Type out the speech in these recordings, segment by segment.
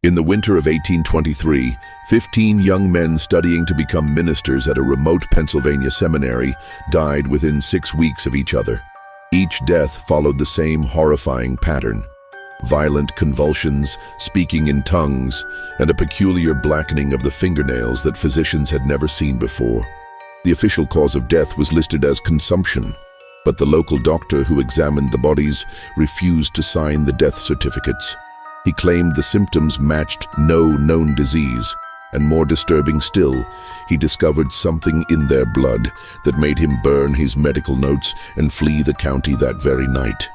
In the winter of 1823, 15 young men studying to become ministers at a remote Pennsylvania seminary died within 6 weeks of each other. Each death followed the same horrifying pattern: violent convulsions, speaking in tongues, and a peculiar blackening of the fingernails that physicians had never seen before. The official cause of death was listed as consumption, but the local doctor who examined the bodies refused to sign the death certificates. He claimed the symptoms matched no known disease, and more disturbing still, he discovered something in their blood that made him burn his medical notes and flee the county that very night.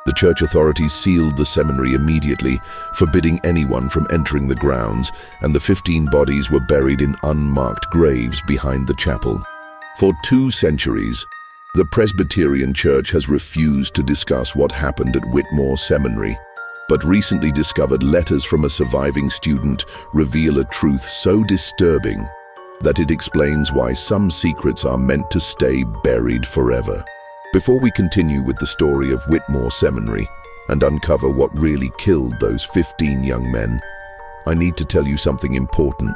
The church authorities sealed the seminary immediately, forbidding anyone from entering the grounds, and the 15 bodies were buried in unmarked graves behind the chapel. For 2 centuries, the Presbyterian Church has refused to discuss what happened at Whitmore Seminary, but recently discovered letters from a surviving student reveal a truth so disturbing that it explains why some secrets are meant to stay buried forever. Before we continue with the story of Whitmore Seminary and uncover what really killed those 15 young men, I need to tell you something important.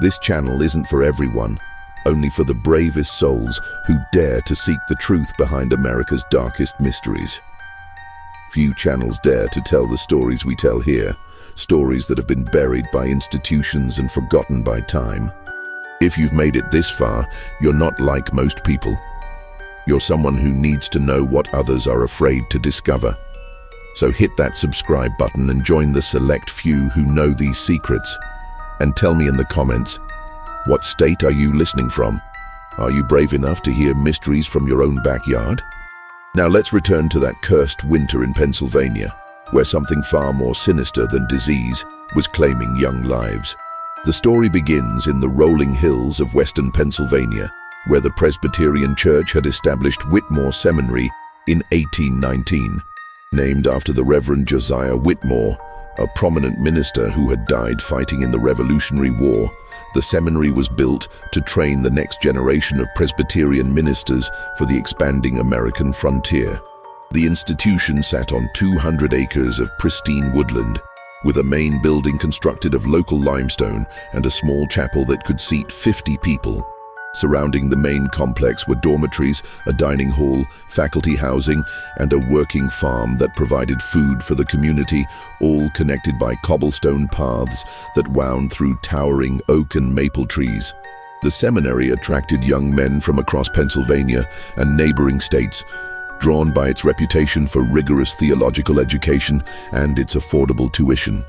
This channel isn't for everyone, only for the bravest souls who dare to seek the truth behind America's darkest mysteries. Few channels dare to tell the stories we tell here, stories that have been buried by institutions and forgotten by time. If you've made it this far, you're not like most people. You're someone who needs to know what others are afraid to discover. So hit that subscribe button and join the select few who know these secrets. And tell me in the comments, what state are you listening from? Are you brave enough to hear mysteries from your own backyard? Now let's return to that cursed winter in Pennsylvania, where something far more sinister than disease was claiming young lives. The story begins in the rolling hills of western Pennsylvania, where the Presbyterian Church had established Whitmore Seminary in 1819. Named after the Reverend Josiah Whitmore, a prominent minister who had died fighting in the Revolutionary War, the seminary was built to train the next generation of Presbyterian ministers for the expanding American frontier. The institution sat on 200 acres of pristine woodland, with a main building constructed of local limestone and a small chapel that could seat 50 people. Surrounding the main complex were dormitories, a dining hall, faculty housing, and a working farm that provided food for the community, all connected by cobblestone paths that wound through towering oak and maple trees. The seminary attracted young men from across Pennsylvania and neighboring states, drawn by its reputation for rigorous theological education and its affordable tuition.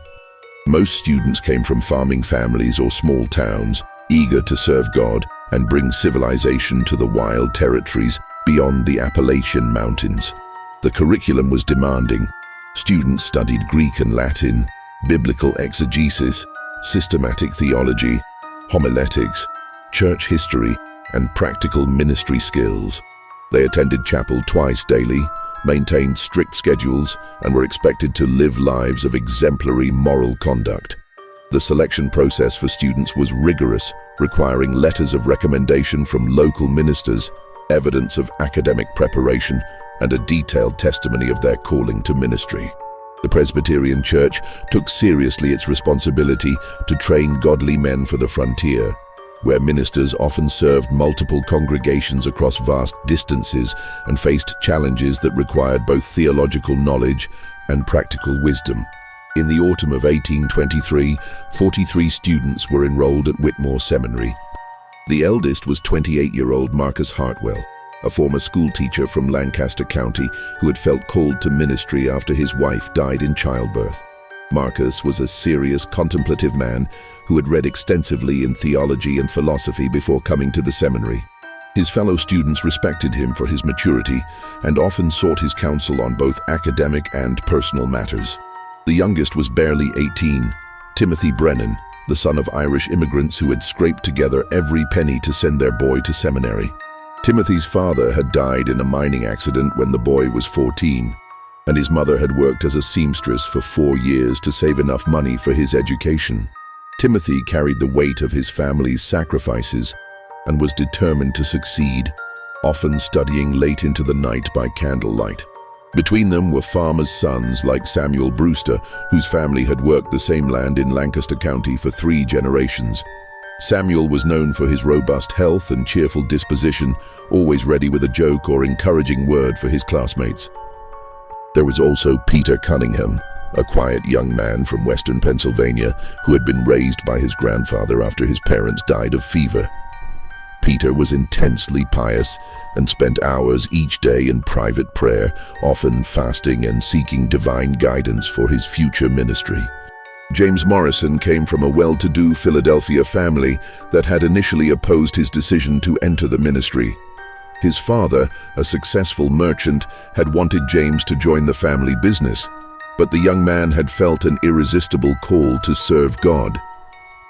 Most students came from farming families or small towns, eager to serve God and bring civilization to the wild territories beyond the Appalachian Mountains. The curriculum was demanding. Students studied Greek and Latin, biblical exegesis, systematic theology, homiletics, church history, and practical ministry skills. They attended chapel twice daily, maintained strict schedules, and were expected to live lives of exemplary moral conduct. The selection process for students was rigorous, requiring letters of recommendation from local ministers, evidence of academic preparation, and a detailed testimony of their calling to ministry. The Presbyterian Church took seriously its responsibility to train godly men for the frontier, where ministers often served multiple congregations across vast distances and faced challenges that required both theological knowledge and practical wisdom. In the autumn of 1823, 43 students were enrolled at Whitmore Seminary. The eldest was 28-year-old Marcus Hartwell, a former schoolteacher from Lancaster County who had felt called to ministry after his wife died in childbirth. Marcus was a serious, contemplative man who had read extensively in theology and philosophy before coming to the seminary. His fellow students respected him for his maturity and often sought his counsel on both academic and personal matters. The youngest was barely 18, Timothy Brennan, the son of Irish immigrants who had scraped together every penny to send their boy to seminary. Timothy's father had died in a mining accident when the boy was 14, and his mother had worked as a seamstress for 4 years to save enough money for his education. Timothy carried the weight of his family's sacrifices and was determined to succeed, often studying late into the night by candlelight. Between them were farmers' sons like Samuel Brewster, whose family had worked the same land in Lancaster County for 3 generations. Samuel was known for his robust health and cheerful disposition, always ready with a joke or encouraging word for his classmates. There was also Peter Cunningham, a quiet young man from western Pennsylvania who had been raised by his grandfather after his parents died of fever. Peter was intensely pious and spent hours each day in private prayer, often fasting and seeking divine guidance for his future ministry. James Morrison came from a well-to-do Philadelphia family that had initially opposed his decision to enter the ministry. His father, a successful merchant, had wanted James to join the family business, but the young man had felt an irresistible call to serve God.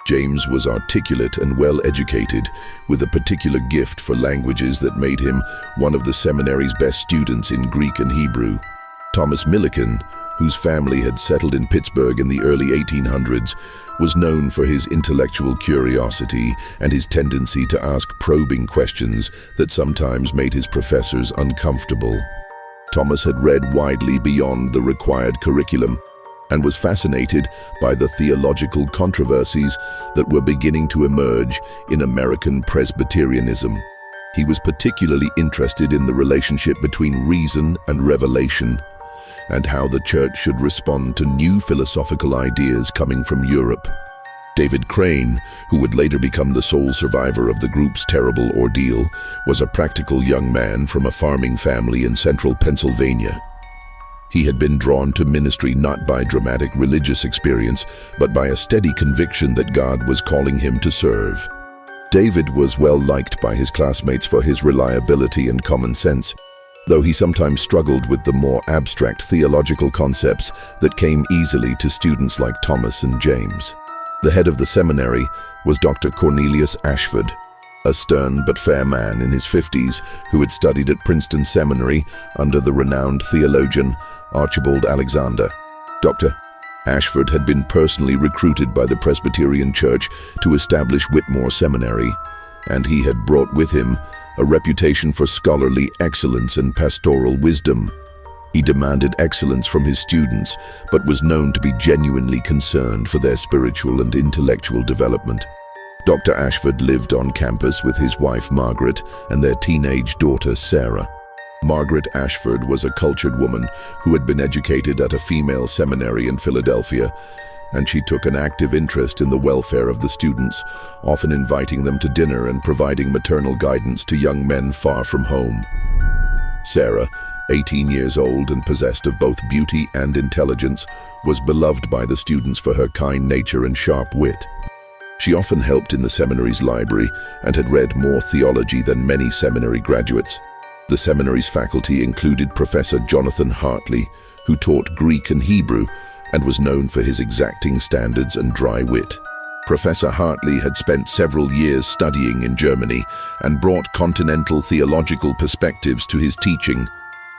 James was articulate and well-educated, with a particular gift for languages that made him one of the seminary's best students in Greek and Hebrew. Thomas Millikan, whose family had settled in Pittsburgh in the early 1800s, was known for his intellectual curiosity and his tendency to ask probing questions that sometimes made his professors uncomfortable. Thomas had read widely beyond the required curriculum and was fascinated by the theological controversies that were beginning to emerge in American Presbyterianism. He was particularly interested in the relationship between reason and revelation, and how the church should respond to new philosophical ideas coming from Europe. David Crane, who would later become the sole survivor of the group's terrible ordeal, was a practical young man from a farming family in central Pennsylvania. He had been drawn to ministry not by dramatic religious experience, but by a steady conviction that God was calling him to serve. David was well liked by his classmates for his reliability and common sense, though he sometimes struggled with the more abstract theological concepts that came easily to students like Thomas and James. The head of the seminary was Dr. Cornelius Ashford, a stern but fair man in his 50s who had studied at Princeton Seminary under the renowned theologian Archibald Alexander. Dr. Ashford had been personally recruited by the Presbyterian Church to establish Whitmore Seminary, and he had brought with him a reputation for scholarly excellence and pastoral wisdom. He demanded excellence from his students, but was known to be genuinely concerned for their spiritual and intellectual development. Dr. Ashford lived on campus with his wife Margaret and their teenage daughter Sarah. Margaret Ashford was a cultured woman who had been educated at a female seminary in Philadelphia, and she took an active interest in the welfare of the students, often inviting them to dinner and providing maternal guidance to young men far from home. Sarah, 18 years old and possessed of both beauty and intelligence, was beloved by the students for her kind nature and sharp wit. She often helped in the seminary's library and had read more theology than many seminary graduates. The seminary's faculty included Professor Jonathan Hartley, who taught Greek and Hebrew and was known for his exacting standards and dry wit. Professor Hartley had spent several years studying in Germany and brought continental theological perspectives to his teaching,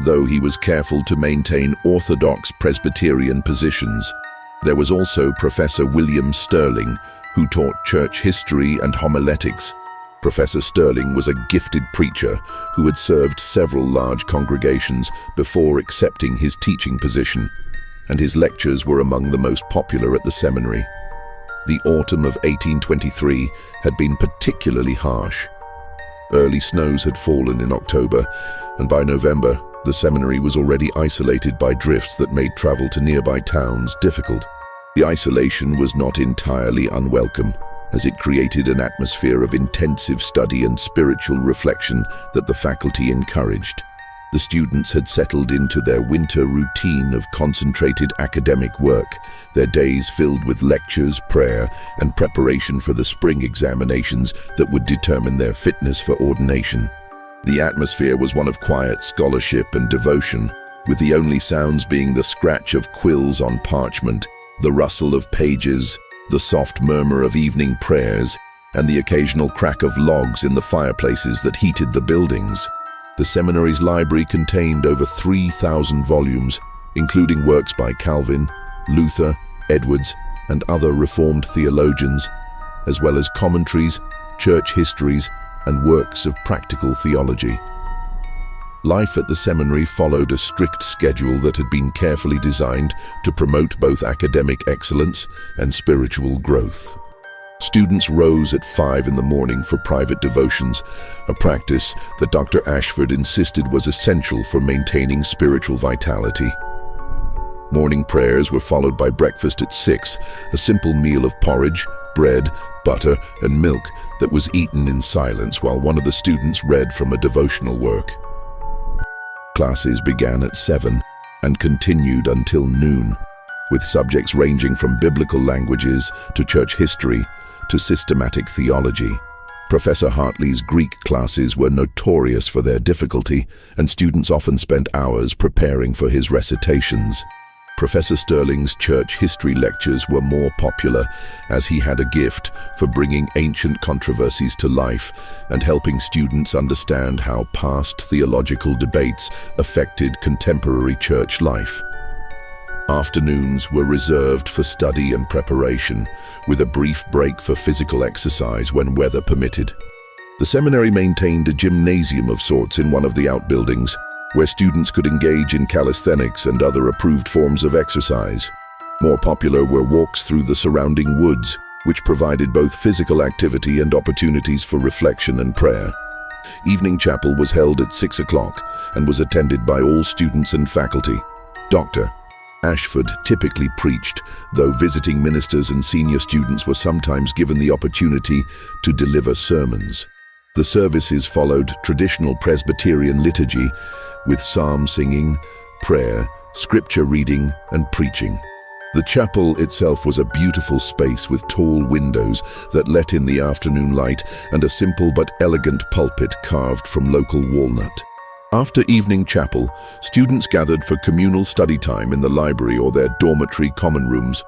though he was careful to maintain orthodox Presbyterian positions. There was also Professor William Sterling, who taught church history and homiletics. Professor Sterling was a gifted preacher who had served several large congregations before accepting his teaching position, and his lectures were among the most popular at the seminary. The autumn of 1823 had been particularly harsh. Early snows had fallen in October, and by November, the seminary was already isolated by drifts that made travel to nearby towns difficult. The isolation was not entirely unwelcome, as it created an atmosphere of intensive study and spiritual reflection that the faculty encouraged. The students had settled into their winter routine of concentrated academic work, their days filled with lectures, prayer, and preparation for the spring examinations that would determine their fitness for ordination. The atmosphere was one of quiet scholarship and devotion, with the only sounds being the scratch of quills on parchment, the rustle of pages, the soft murmur of evening prayers, and the occasional crack of logs in the fireplaces that heated the buildings. The seminary's library contained over 3,000 volumes, including works by Calvin, Luther, Edwards, and other Reformed theologians, as well as commentaries, church histories, and works of practical theology. Life at the seminary followed a strict schedule that had been carefully designed to promote both academic excellence and spiritual growth. Students rose at 5 in the morning for private devotions, a practice that Dr. Ashford insisted was essential for maintaining spiritual vitality. Morning prayers were followed by breakfast at 6, a simple meal of porridge, bread, butter, and milk that was eaten in silence while one of the students read from a devotional work. Classes began at 7 and continued until noon, with subjects ranging from biblical languages to church history to systematic theology. Professor Hartley's Greek classes were notorious for their difficulty, and students often spent hours preparing for his recitations. Professor Sterling's church history lectures were more popular, as he had a gift for bringing ancient controversies to life and helping students understand how past theological debates affected contemporary church life. Afternoons were reserved for study and preparation, with a brief break for physical exercise when weather permitted. The seminary maintained a gymnasium of sorts in one of the outbuildings, where students could engage in calisthenics and other approved forms of exercise. More popular were walks through the surrounding woods, which provided both physical activity and opportunities for reflection and prayer. Evening chapel was held at 6 o'clock and was attended by all students and faculty. Dr. Ashford typically preached, though visiting ministers and senior students were sometimes given the opportunity to deliver sermons. The services followed traditional Presbyterian liturgy, with psalm singing, prayer, scripture reading, and preaching. The chapel itself was a beautiful space with tall windows that let in the afternoon light and a simple but elegant pulpit carved from local walnut. After evening chapel, students gathered for communal study time in the library or their dormitory common rooms.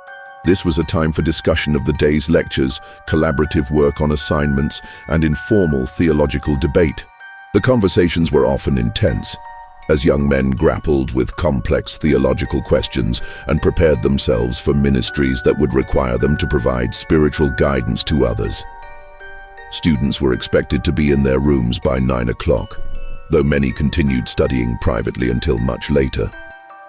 This was a time for discussion of the day's lectures, collaborative work on assignments, and informal theological debate. The conversations were often intense, as young men grappled with complex theological questions and prepared themselves for ministries that would require them to provide spiritual guidance to others. Students were expected to be in their rooms by 9 o'clock, though many continued studying privately until much later.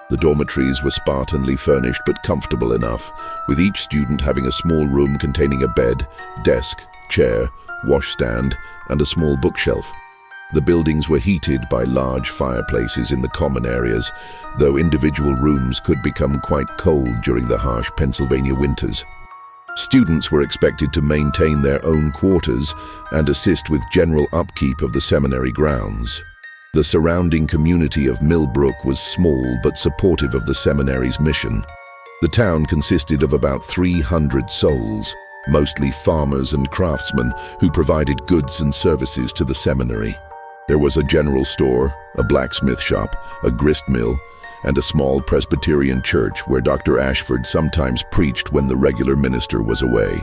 The dormitories were spartanly furnished but comfortable enough, with each student having a small room containing a bed, desk, chair, washstand, and a small bookshelf. The buildings were heated by large fireplaces in the common areas, though individual rooms could become quite cold during the harsh Pennsylvania winters. Students were expected to maintain their own quarters and assist with general upkeep of the seminary grounds. The surrounding community of Millbrook was small but supportive of the seminary's mission. The town consisted of about 300 souls, mostly farmers and craftsmen who provided goods and services to the seminary. There was a general store, a blacksmith shop, a grist mill, and a small Presbyterian church where Dr. Ashford sometimes preached when the regular minister was away.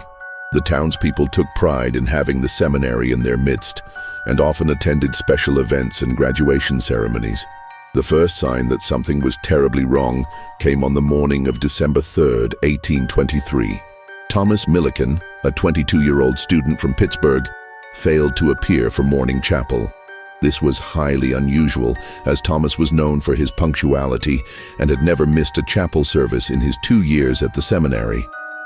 The townspeople took pride in having the seminary in their midst and often attended special events and graduation ceremonies. The first sign that something was terribly wrong came on the morning of December 3rd, 1823. Thomas Milliken, a 22-year-old student from Pittsburgh, failed to appear for morning chapel. This was highly unusual, as Thomas was known for his punctuality and had never missed a chapel service in his 2 years at the seminary.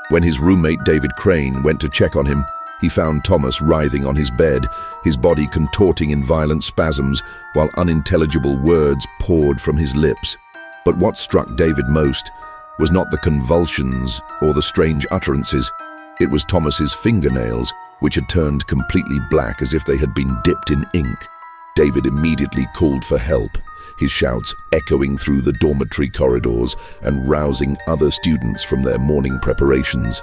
When his roommate David Crane went to check on him, he found Thomas writhing on his bed, his body contorting in violent spasms, while unintelligible words poured from his lips. But what struck David most was not the convulsions or the strange utterances. It was Thomas's fingernails, which had turned completely black as if they had been dipped in ink. David immediately called for help, his shouts echoing through the dormitory corridors and rousing other students from their morning preparations.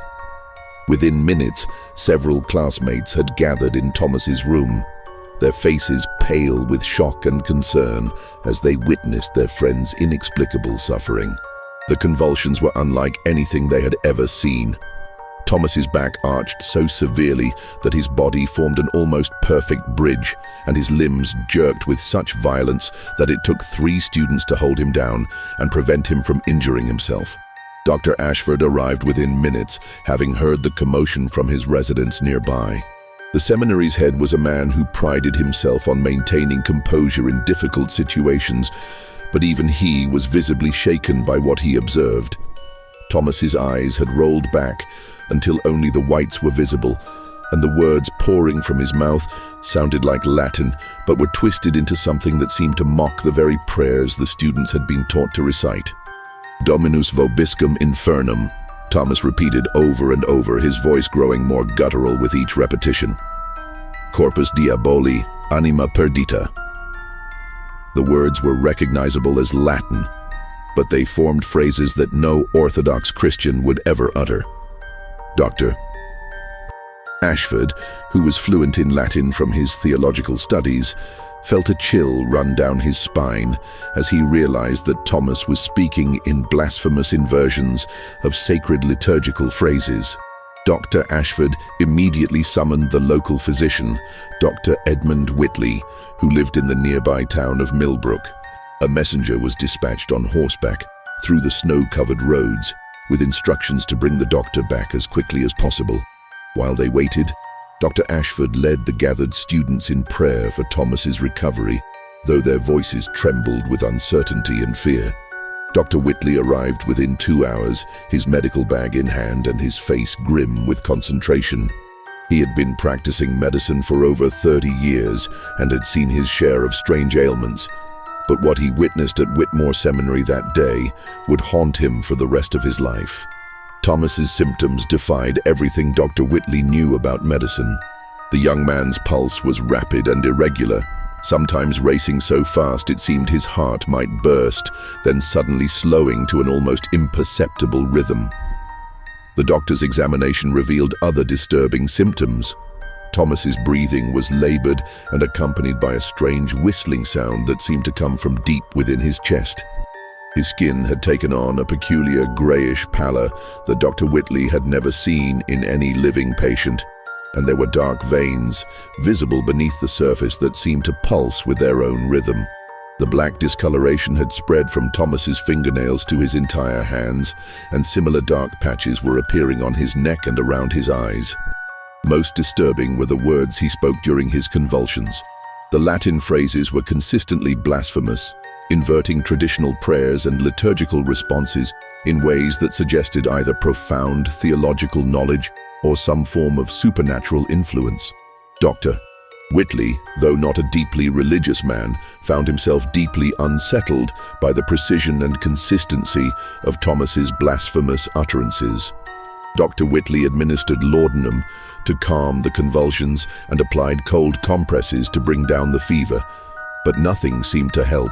Within minutes, several classmates had gathered in Thomas's room, their faces pale with shock and concern as they witnessed their friend's inexplicable suffering. The convulsions were unlike anything they had ever seen. Thomas's back arched so severely that his body formed an almost perfect bridge, and his limbs jerked with such violence that it took 3 students to hold him down and prevent him from injuring himself. Dr. Ashford arrived within minutes, having heard the commotion from his residence nearby. The seminary's head was a man who prided himself on maintaining composure in difficult situations, but even he was visibly shaken by what he observed. Thomas's eyes had rolled back until only the whites were visible, and the words pouring from his mouth sounded like Latin, but were twisted into something that seemed to mock the very prayers the students had been taught to recite. Dominus vobiscum infernum, Thomas repeated over and over, his voice growing more guttural with each repetition. Corpus diaboli, anima perdita. The words were recognizable as Latin, but they formed phrases that no Orthodox Christian would ever utter. Dr. Ashford, who was fluent in Latin from his theological studies, felt a chill run down his spine as he realized that Thomas was speaking in blasphemous inversions of sacred liturgical phrases. Dr. Ashford immediately summoned the local physician, Dr. Edmund Whitley, who lived in the nearby town of Millbrook. A messenger was dispatched on horseback through the snow-covered roads, with instructions to bring the doctor back as quickly as possible. While they waited, Dr. Ashford led the gathered students in prayer for Thomas's recovery, though their voices trembled with uncertainty and fear. Dr. Whitley arrived within 2 hours, his medical bag in hand and his face grim with concentration. He had been practicing medicine for over 30 years and had seen his share of strange ailments, but what he witnessed at Whitmore Seminary that day would haunt him for the rest of his life. Thomas's symptoms defied everything Dr. Whitley knew about medicine. The young man's pulse was rapid and irregular, sometimes racing so fast it seemed his heart might burst, then suddenly slowing to an almost imperceptible rhythm. The doctor's examination revealed other disturbing symptoms. Thomas's breathing was labored and accompanied by a strange whistling sound that seemed to come from deep within his chest. His skin had taken on a peculiar grayish pallor that Dr. Whitley had never seen in any living patient, and there were dark veins visible beneath the surface that seemed to pulse with their own rhythm. The black discoloration had spread from Thomas's fingernails to his entire hands, and similar dark patches were appearing on his neck and around his eyes. Most disturbing were the words he spoke during his convulsions. The Latin phrases were consistently blasphemous, inverting traditional prayers and liturgical responses in ways that suggested either profound theological knowledge or some form of supernatural influence. Dr. Whitley, though not a deeply religious man, found himself deeply unsettled by the precision and consistency of Thomas's blasphemous utterances. Dr. Whitley administered laudanum to calm the convulsions and applied cold compresses to bring down the fever, but nothing seemed to help.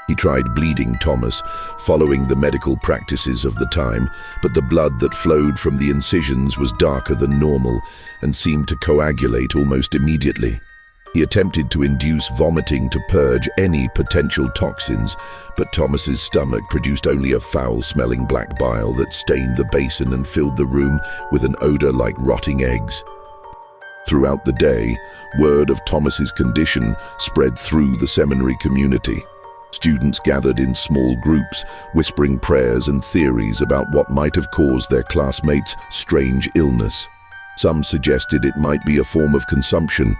He tried bleeding Thomas, following the medical practices of the time, but the blood that flowed from the incisions was darker than normal and seemed to coagulate almost immediately. He attempted to induce vomiting to purge any potential toxins, but Thomas's stomach produced only a foul-smelling black bile that stained the basin and filled the room with an odor like rotting eggs. Throughout the day, word of Thomas's condition spread through the seminary community. Students gathered in small groups, whispering prayers and theories about what might have caused their classmates' strange illness. Some suggested it might be a form of consumption,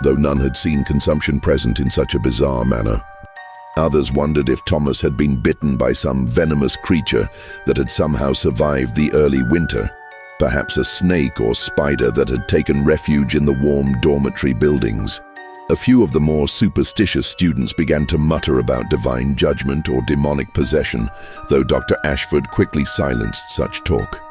though none had seen consumption present in such a bizarre manner. Others wondered if Thomas had been bitten by some venomous creature that had somehow survived the early winter, perhaps a snake or spider that had taken refuge in the warm dormitory buildings. A few of the more superstitious students began to mutter about divine judgment or demonic possession, though Dr. Ashford quickly silenced such talk.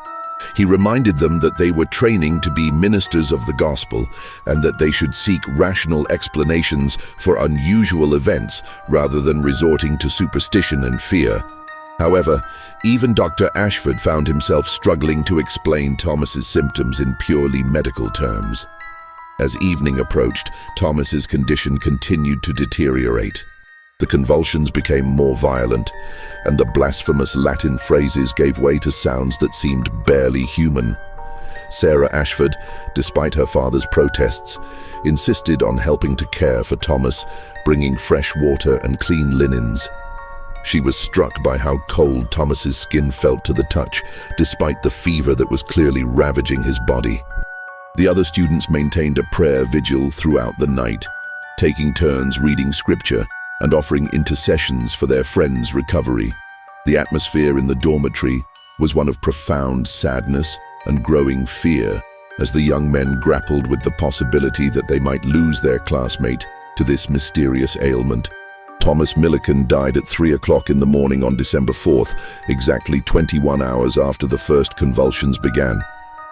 He reminded them that they were training to be ministers of the gospel and that they should seek rational explanations for unusual events rather than resorting to superstition and fear. However, even Dr. Ashford found himself struggling to explain Thomas's symptoms in purely medical terms. As evening approached, Thomas's condition continued to deteriorate. The convulsions became more violent, and the blasphemous Latin phrases gave way to sounds that seemed barely human. Sarah Ashford, despite her father's protests, insisted on helping to care for Thomas, bringing fresh water and clean linens. She was struck by how cold Thomas's skin felt to the touch, despite the fever that was clearly ravaging his body. The other students maintained a prayer vigil throughout the night, taking turns reading scripture and offering intercessions for their friends' recovery. The atmosphere in the dormitory was one of profound sadness and growing fear as the young men grappled with the possibility that they might lose their classmate to this mysterious ailment. Thomas Millikan died at 3 o'clock in the morning on December 4th, exactly 21 hours after the first convulsions began.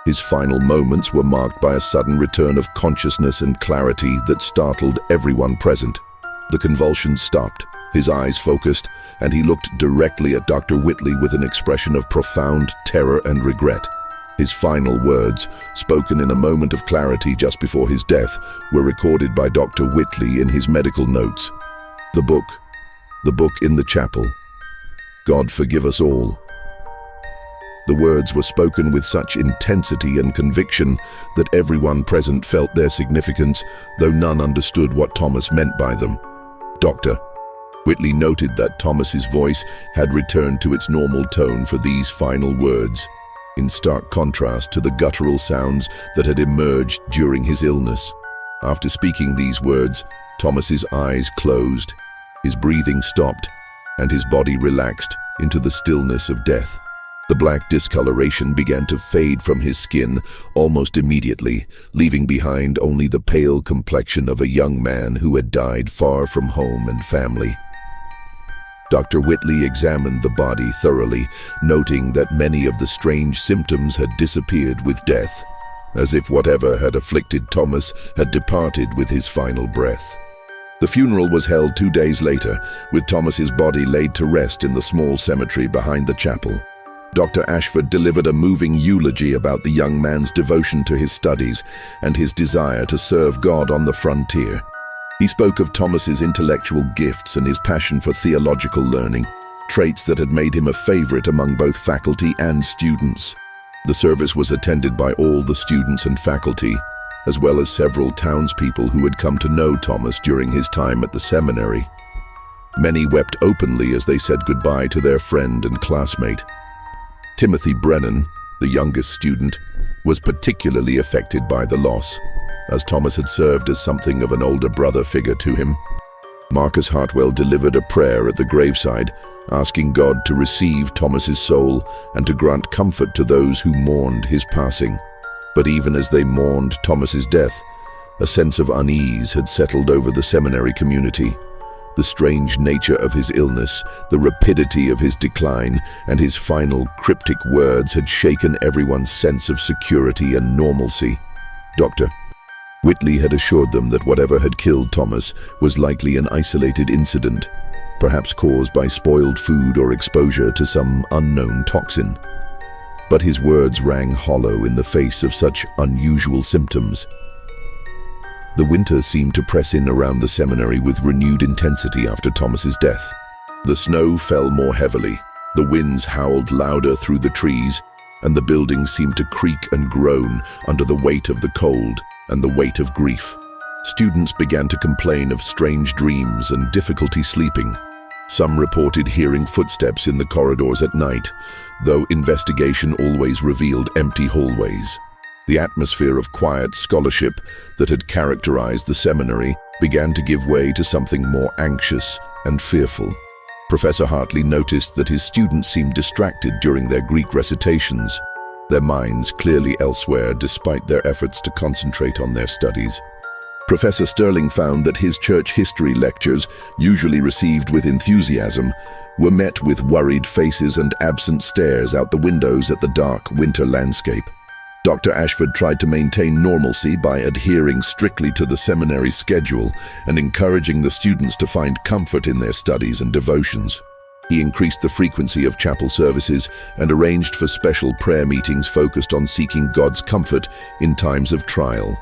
His final moments were marked by a sudden return of consciousness and clarity that startled everyone present. The convulsions stopped, his eyes focused, and he looked directly at Dr. Whitley with an expression of profound terror and regret. His final words, spoken in a moment of clarity just before his death, were recorded by Dr. Whitley in his medical notes. The book in the chapel. God forgive us all. The words were spoken with such intensity and conviction that everyone present felt their significance, though none understood what Thomas meant by them. Dr. Whitley noted that Thomas's voice had returned to its normal tone for these final words, in stark contrast to the guttural sounds that had emerged during his illness. After speaking these words, Thomas's eyes closed, his breathing stopped, and his body relaxed into the stillness of death. The black discoloration began to fade from his skin almost immediately, leaving behind only the pale complexion of a young man who had died far from home and family. Dr. Whitley examined the body thoroughly, noting that many of the strange symptoms had disappeared with death, as if whatever had afflicted Thomas had departed with his final breath. The funeral was held 2 days later, with Thomas's body laid to rest in the small cemetery behind the chapel. Dr. Ashford delivered a moving eulogy about the young man's devotion to his studies and his desire to serve God on the frontier. He spoke of Thomas's intellectual gifts and his passion for theological learning, traits that had made him a favorite among both faculty and students. The service was attended by all the students and faculty, as well as several townspeople who had come to know Thomas during his time at the seminary. Many wept openly as they said goodbye to their friend and classmate. Timothy Brennan, the youngest student, was particularly affected by the loss, as Thomas had served as something of an older brother figure to him. Marcus Hartwell delivered a prayer at the graveside, asking God to receive Thomas's soul and to grant comfort to those who mourned his passing. But even as they mourned Thomas's death, a sense of unease had settled over the seminary community. The strange nature of his illness, the rapidity of his decline, and his final cryptic words had shaken everyone's sense of security and normalcy. Dr. Whitley had assured them that whatever had killed Thomas was likely an isolated incident, perhaps caused by spoiled food or exposure to some unknown toxin. But his words rang hollow in the face of such unusual symptoms. The winter seemed to press in around the seminary with renewed intensity after Thomas's death. The snow fell more heavily, the winds howled louder through the trees, and the buildings seemed to creak and groan under the weight of the cold and the weight of grief. Students began to complain of strange dreams and difficulty sleeping. Some reported hearing footsteps in the corridors at night, though investigation always revealed empty hallways. The atmosphere of quiet scholarship that had characterized the seminary began to give way to something more anxious and fearful. Professor Hartley noticed that his students seemed distracted during their Greek recitations, their minds clearly elsewhere despite their efforts to concentrate on their studies. Professor Sterling found that his church history lectures, usually received with enthusiasm, were met with worried faces and absent stares out the windows at the dark winter landscape. Dr. Ashford tried to maintain normalcy by adhering strictly to the seminary schedule and encouraging the students to find comfort in their studies and devotions. He increased the frequency of chapel services and arranged for special prayer meetings focused on seeking God's comfort in times of trial.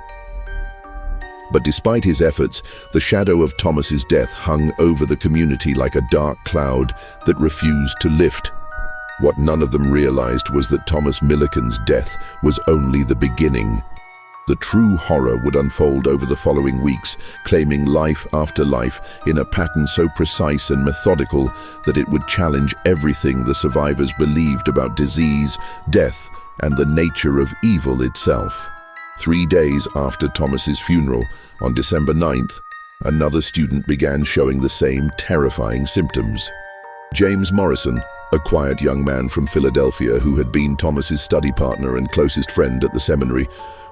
But despite his efforts, the shadow of Thomas's death hung over the community like a dark cloud that refused to lift. What none of them realized was that Thomas Millikan's death was only the beginning. The true horror would unfold over the following weeks, claiming life after life in a pattern so precise and methodical that it would challenge everything the survivors believed about disease, death, and the nature of evil itself. 3 days after Thomas's funeral, on December 9th, another student began showing the same terrifying symptoms. James Morrison, a quiet young man from Philadelphia who had been Thomas's study partner and closest friend at the seminary,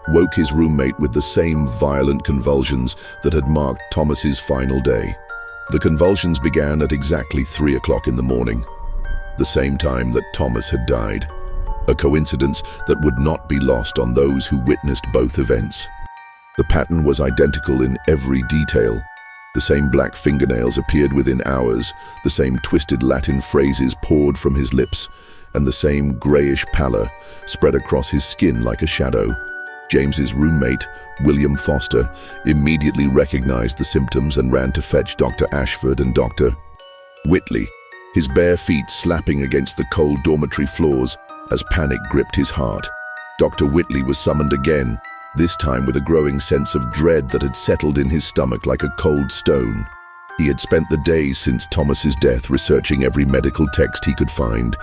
woke his roommate with the same violent convulsions that had marked Thomas's final day. The convulsions began at exactly 3 o'clock in the morning, the same time that Thomas had died. A coincidence that would not be lost on those who witnessed both events. The pattern was identical in every detail. The same black fingernails appeared within hours, the same twisted Latin phrases poured from his lips, and the same grayish pallor spread across his skin like a shadow. James's roommate, William Foster, immediately recognized the symptoms and ran to fetch Dr. Ashford and Dr. Whitley, his bare feet slapping against the cold dormitory floors as panic gripped his heart. Dr. Whitley was summoned again, this time with a growing sense of dread that had settled in his stomach like a cold stone. He had spent the days since Thomas's death researching every medical text he could find,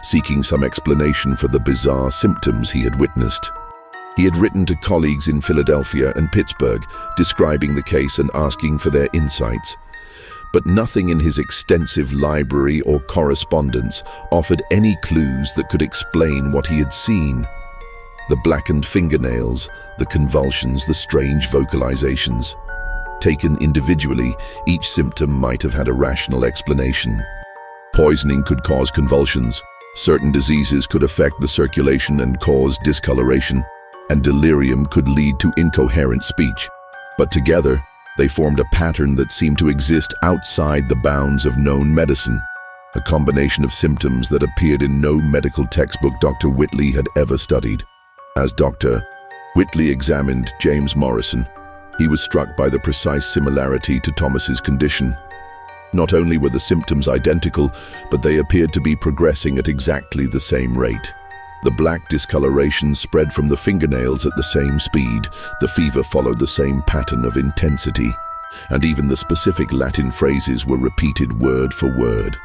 seeking some explanation for the bizarre symptoms he had witnessed. He had written to colleagues in Philadelphia and Pittsburgh, describing the case and asking for their insights. But nothing in his extensive library or correspondence offered any clues that could explain what he had seen. The blackened fingernails, the convulsions, the strange vocalizations. Taken individually, each symptom might have had a rational explanation. Poisoning could cause convulsions. Certain diseases could affect the circulation and cause discoloration, and delirium could lead to incoherent speech. But together, they formed a pattern that seemed to exist outside the bounds of known medicine. A combination of symptoms that appeared in no medical textbook Dr. Whitley had ever studied. As Dr. Whitley examined James Morrison, he was struck by the precise similarity to Thomas's condition. Not only were the symptoms identical, but they appeared to be progressing at exactly the same rate. The black discoloration spread from the fingernails at the same speed, the fever followed the same pattern of intensity, and even the specific Latin phrases were repeated word for word.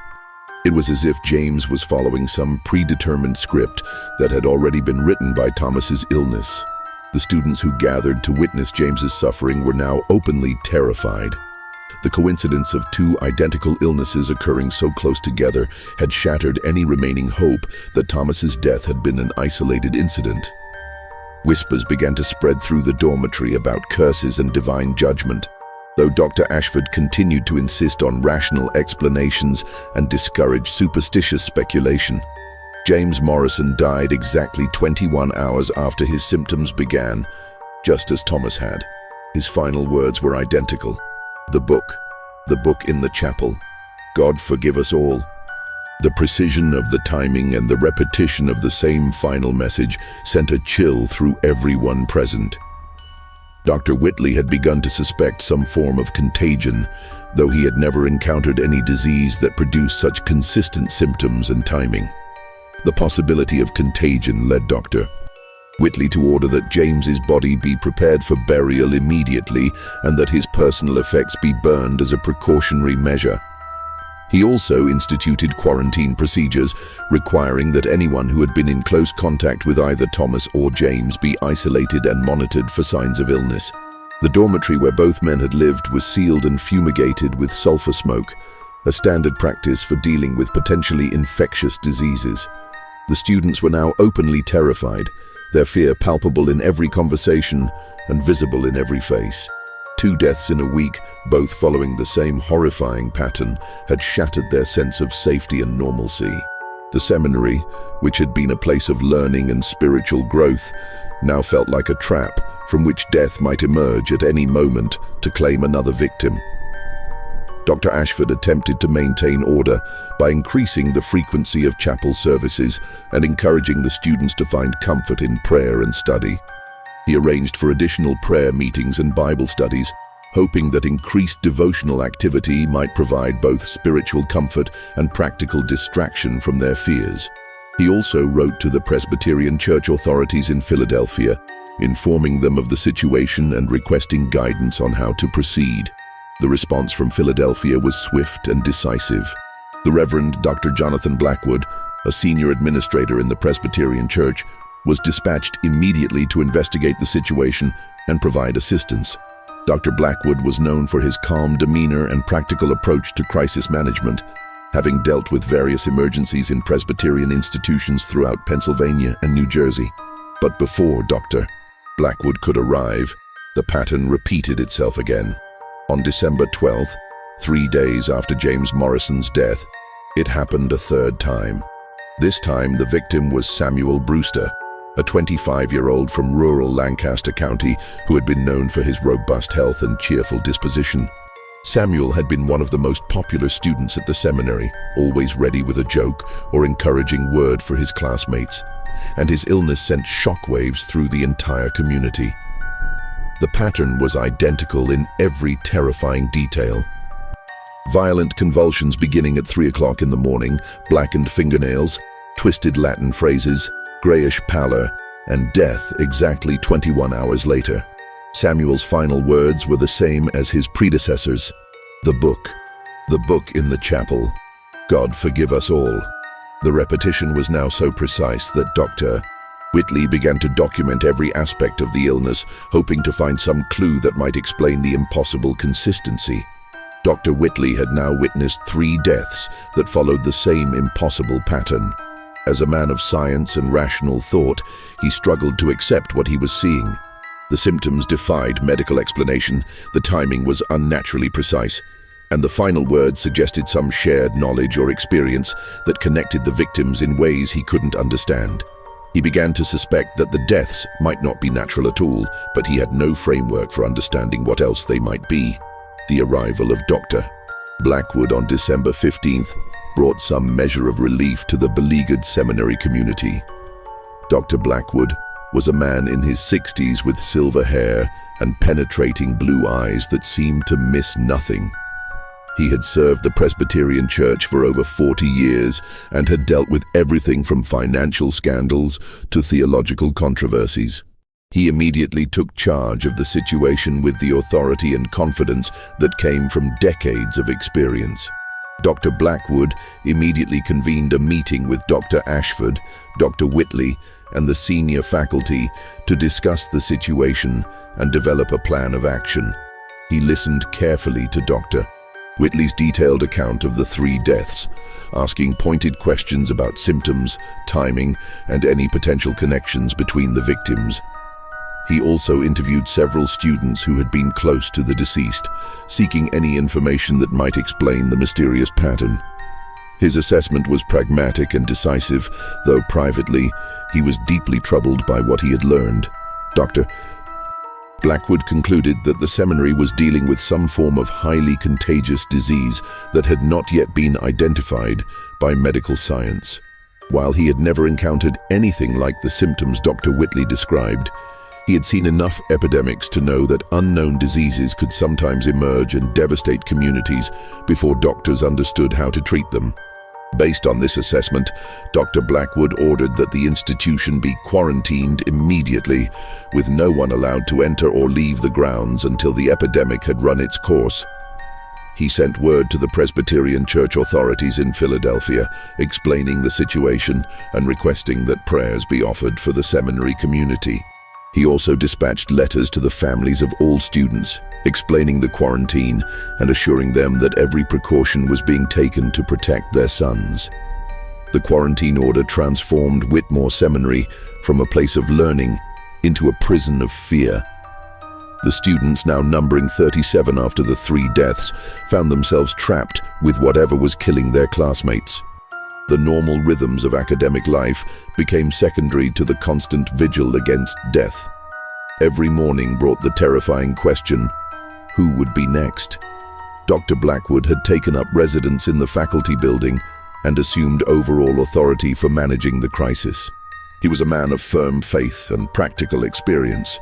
It was as if James was following some predetermined script that had already been written by Thomas's illness. The students who gathered to witness James's suffering were now openly terrified. The coincidence of two identical illnesses occurring so close together had shattered any remaining hope that Thomas's death had been an isolated incident. Whispers began to spread through the dormitory about curses and divine judgment, though Dr. Ashford continued to insist on rational explanations and discourage superstitious speculation. James Morrison died exactly 21 hours after his symptoms began, just as Thomas had. His final words were identical. The book in the chapel. God forgive us all. The precision of the timing and the repetition of the same final message sent a chill through everyone present. Dr. Whitley had begun to suspect some form of contagion, though he had never encountered any disease that produced such consistent symptoms and timing. The possibility of contagion led Dr. Whitley to order that James's body be prepared for burial immediately and that his personal effects be burned as a precautionary measure. He also instituted quarantine procedures, requiring that anyone who had been in close contact with either Thomas or James be isolated and monitored for signs of illness. The dormitory where both men had lived was sealed and fumigated with sulfur smoke, a standard practice for dealing with potentially infectious diseases. The students were now openly terrified, their fear palpable in every conversation and visible in every face. 2 deaths in a week, both following the same horrifying pattern, had shattered their sense of safety and normalcy. The seminary, which had been a place of learning and spiritual growth, now felt like a trap from which death might emerge at any moment to claim another victim. Dr. Ashford attempted to maintain order by increasing the frequency of chapel services and encouraging the students to find comfort in prayer and study. He arranged for additional prayer meetings and Bible studies, hoping that increased devotional activity might provide both spiritual comfort and practical distraction from their fears. He also wrote to the Presbyterian church authorities in Philadelphia, informing them of the situation and requesting guidance on how to proceed. The response from Philadelphia was swift and decisive. The Reverend Dr. Jonathan Blackwood, a senior administrator in the Presbyterian Church, was dispatched immediately to investigate the situation and provide assistance. Dr. Blackwood was known for his calm demeanor and practical approach to crisis management, having dealt with various emergencies in Presbyterian institutions throughout Pennsylvania and New Jersey. But before Dr. Blackwood could arrive, the pattern repeated itself again. On December 12th, 3 days after James Morrison's death, it happened a third time. This time, the victim was Samuel Brewster, a 25-year-old from rural Lancaster County who had been known for his robust health and cheerful disposition. Samuel had been one of the most popular students at the seminary, always ready with a joke or encouraging word for his classmates, and his illness sent shockwaves through the entire community. The pattern was identical in every terrifying detail. Violent convulsions beginning at 3 o'clock in the morning, blackened fingernails, twisted Latin phrases, grayish pallor, and death exactly 21 hours later. Samuel's final words were the same as his predecessors. The book in the chapel. God forgive us all. The repetition was now so precise that Dr. Whitley began to document every aspect of the illness, hoping to find some clue that might explain the impossible consistency. Dr. Whitley had now witnessed 3 deaths that followed the same impossible pattern. As a man of science and rational thought, he struggled to accept what he was seeing. The symptoms defied medical explanation, the timing was unnaturally precise, and the final words suggested some shared knowledge or experience that connected the victims in ways he couldn't understand. He began to suspect that the deaths might not be natural at all, but he had no framework for understanding what else they might be. The arrival of Dr. Blackwood on December 15th brought some measure of relief to the beleaguered seminary community. Dr. Blackwood was a man in his 60s with silver hair and penetrating blue eyes that seemed to miss nothing. He had served the Presbyterian Church for over 40 years and had dealt with everything from financial scandals to theological controversies. He immediately took charge of the situation with the authority and confidence that came from decades of experience. Dr. Blackwood immediately convened a meeting with Dr. Ashford, Dr. Whitley, and the senior faculty to discuss the situation and develop a plan of action. He listened carefully to Dr. Whitley's detailed account of the 3 deaths, asking pointed questions about symptoms, timing, and any potential connections between the victims. He also interviewed several students who had been close to the deceased, seeking any information that might explain the mysterious pattern. His assessment was pragmatic and decisive, though privately, he was deeply troubled by what he had learned. Dr. Blackwood concluded that the seminary was dealing with some form of highly contagious disease that had not yet been identified by medical science. While he had never encountered anything like the symptoms Dr. Whitley described, he had seen enough epidemics to know that unknown diseases could sometimes emerge and devastate communities before doctors understood how to treat them. Based on this assessment, Dr. Blackwood ordered that the institution be quarantined immediately, with no one allowed to enter or leave the grounds until the epidemic had run its course. He sent word to the Presbyterian Church authorities in Philadelphia, explaining the situation and requesting that prayers be offered for the seminary community. He also dispatched letters to the families of all students, explaining the quarantine and assuring them that every precaution was being taken to protect their sons. The quarantine order transformed Whitmore Seminary from a place of learning into a prison of fear. The students, now numbering 37 after the 3 deaths, found themselves trapped with whatever was killing their classmates. The normal rhythms of academic life became secondary to the constant vigil against death. Every morning brought the terrifying question, who would be next? Dr. Blackwood had taken up residence in the faculty building and assumed overall authority for managing the crisis. He was a man of firm faith and practical experience,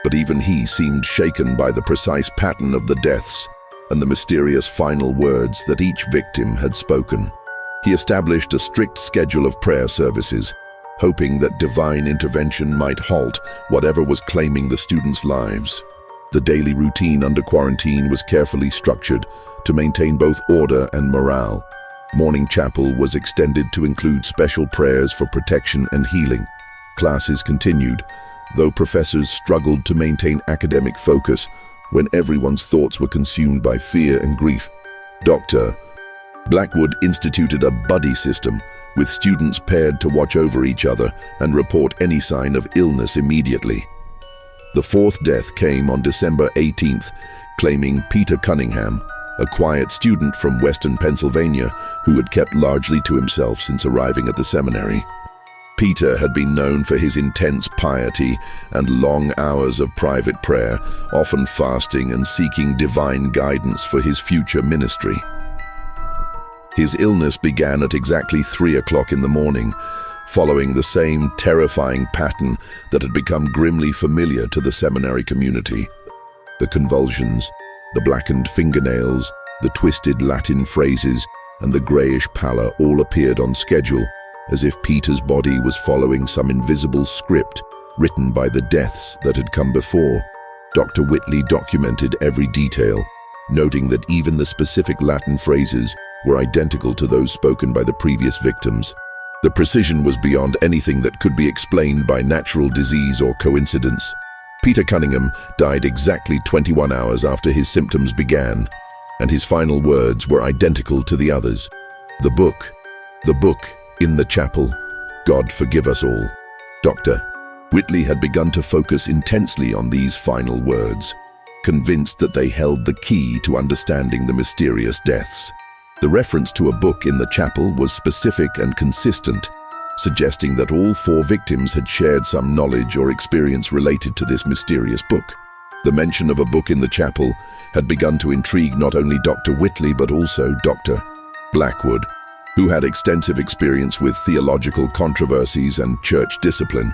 but even he seemed shaken by the precise pattern of the deaths and the mysterious final words that each victim had spoken. He established a strict schedule of prayer services, hoping that divine intervention might halt whatever was claiming the students' lives. The daily routine under quarantine was carefully structured to maintain both order and morale. Morning chapel was extended to include special prayers for protection and healing. Classes continued, though professors struggled to maintain academic focus when everyone's thoughts were consumed by fear and grief. Dr. Blackwood instituted a buddy system, with students paired to watch over each other and report any sign of illness immediately. The fourth death came on December 18th, claiming Peter Cunningham, a quiet student from Western Pennsylvania who had kept largely to himself since arriving at the seminary. Peter had been known for his intense piety and long hours of private prayer, often fasting and seeking divine guidance for his future ministry. His illness began at exactly 3 o'clock in the morning, following the same terrifying pattern that had become grimly familiar to the seminary community. The convulsions, the blackened fingernails, the twisted Latin phrases, and the grayish pallor all appeared on schedule, as if Peter's body was following some invisible script written by the deaths that had come before. Dr. Whitley documented every detail, noting that even the specific Latin phrases were identical to those spoken by the previous victims. The precision was beyond anything that could be explained by natural disease or coincidence. Peter Cunningham died exactly 21 hours after his symptoms began, and his final words were identical to the others. The book in the chapel, God forgive us all. Dr. Whitley had begun to focus intensely on these final words, convinced that they held the key to understanding the mysterious deaths. The reference to a book in the chapel was specific and consistent, suggesting that all 4 victims had shared some knowledge or experience related to this mysterious book. The mention of a book in the chapel had begun to intrigue not only Dr. Whitley but also Dr. Blackwood, who had extensive experience with theological controversies and church discipline.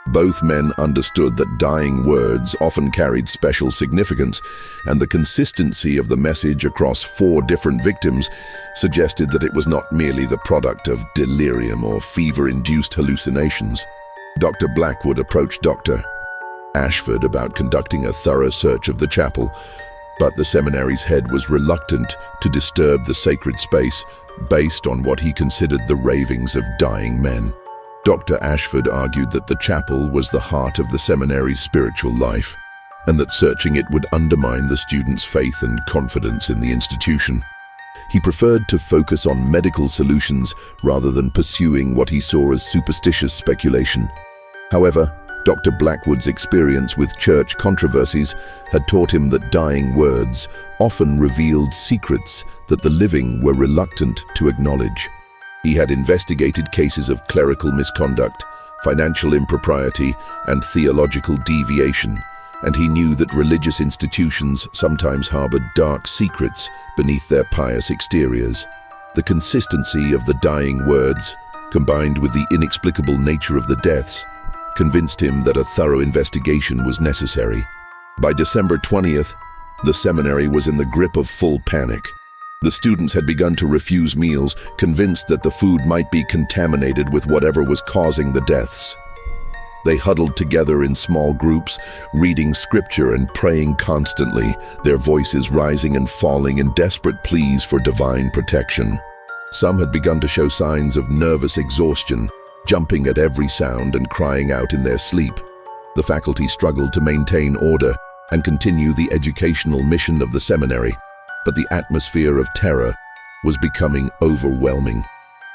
Both men understood that dying words often carried special significance, and the consistency of the message across 4 different victims suggested that it was not merely the product of delirium or fever-induced hallucinations. Dr. Blackwood approached Dr. Ashford about conducting a thorough search of the chapel, but the seminary's head was reluctant to disturb the sacred space based on what he considered the ravings of dying men. Dr. Ashford argued that the chapel was the heart of the seminary's spiritual life, and that searching it would undermine the students' faith and confidence in the institution. He preferred to focus on medical solutions rather than pursuing what he saw as superstitious speculation. However, Dr. Blackwood's experience with church controversies had taught him that dying words often revealed secrets that the living were reluctant to acknowledge. He had investigated cases of clerical misconduct, financial impropriety, and theological deviation, and he knew that religious institutions sometimes harbored dark secrets beneath their pious exteriors. The consistency of the dying words, combined with the inexplicable nature of the deaths, convinced him that a thorough investigation was necessary. By December 20th, the seminary was in the grip of full panic. The students had begun to refuse meals, convinced that the food might be contaminated with whatever was causing the deaths. They huddled together in small groups, reading scripture and praying constantly, their voices rising and falling in desperate pleas for divine protection. Some had begun to show signs of nervous exhaustion, jumping at every sound and crying out in their sleep. The faculty struggled to maintain order and continue the educational mission of the seminary, but the atmosphere of terror was becoming overwhelming.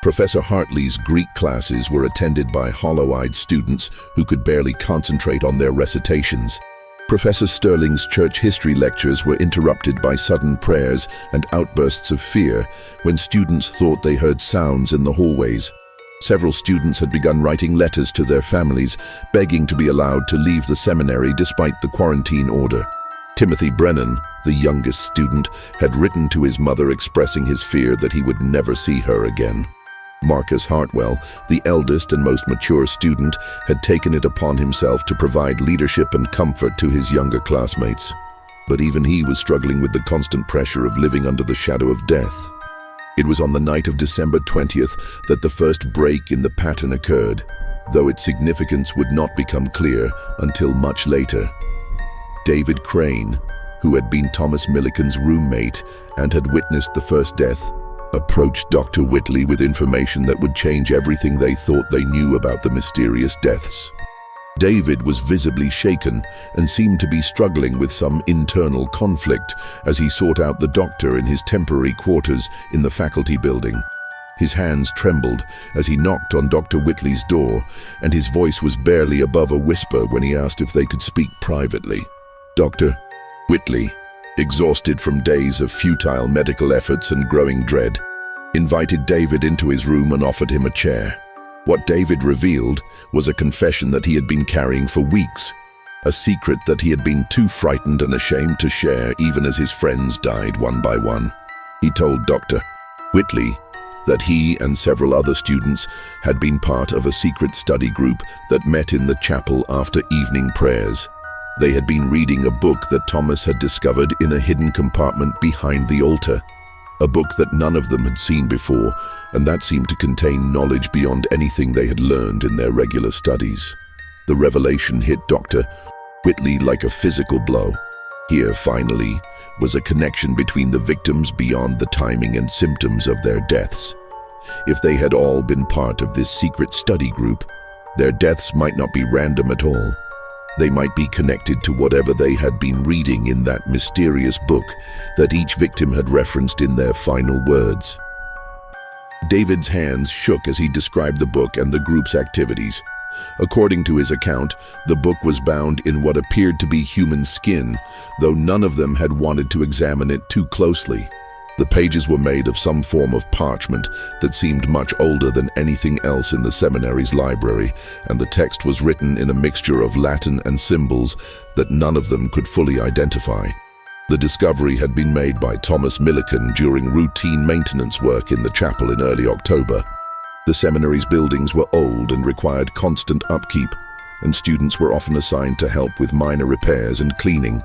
Professor Hartley's Greek classes were attended by hollow-eyed students who could barely concentrate on their recitations. Professor Sterling's church history lectures were interrupted by sudden prayers and outbursts of fear when students thought they heard sounds in the hallways. Several students had begun writing letters to their families, begging to be allowed to leave the seminary despite the quarantine order. Timothy Brennan, the youngest student, had written to his mother expressing his fear that he would never see her again. Marcus Hartwell, the eldest and most mature student, had taken it upon himself to provide leadership and comfort to his younger classmates. But even he was struggling with the constant pressure of living under the shadow of death. It was on the night of December 20th that the first break in the pattern occurred, though its significance would not become clear until much later. David Crane, who had been Thomas Milliken's roommate and had witnessed the first death, approached Dr. Whitley with information that would change everything they thought they knew about the mysterious deaths. David was visibly shaken and seemed to be struggling with some internal conflict as he sought out the doctor in his temporary quarters in the faculty building. His hands trembled as he knocked on Dr. Whitley's door, and his voice was barely above a whisper when he asked if they could speak privately. Dr. Whitley, exhausted from days of futile medical efforts and growing dread, invited David into his room and offered him a chair. What David revealed was a confession that he had been carrying for weeks, a secret that he had been too frightened and ashamed to share even as his friends died one by one. He told Dr. Whitley that he and several other students had been part of a secret study group that met in the chapel after evening prayers. They had been reading a book that Thomas had discovered in a hidden compartment behind the altar, a book that none of them had seen before, and that seemed to contain knowledge beyond anything they had learned in their regular studies. The revelation hit Dr. Whitley like a physical blow. Here, finally, was a connection between the victims beyond the timing and symptoms of their deaths. If they had all been part of this secret study group, their deaths might not be random at all. They might be connected to whatever they had been reading in that mysterious book that each victim had referenced in their final words. David's hands shook as he described the book and the group's activities. According to his account, the book was bound in what appeared to be human skin, though none of them had wanted to examine it too closely. The pages were made of some form of parchment that seemed much older than anything else in the seminary's library, and the text was written in a mixture of Latin and symbols that none of them could fully identify. The discovery had been made by Thomas Millikan during routine maintenance work in the chapel in early October. The seminary's buildings were old and required constant upkeep, and students were often assigned to help with minor repairs and cleaning.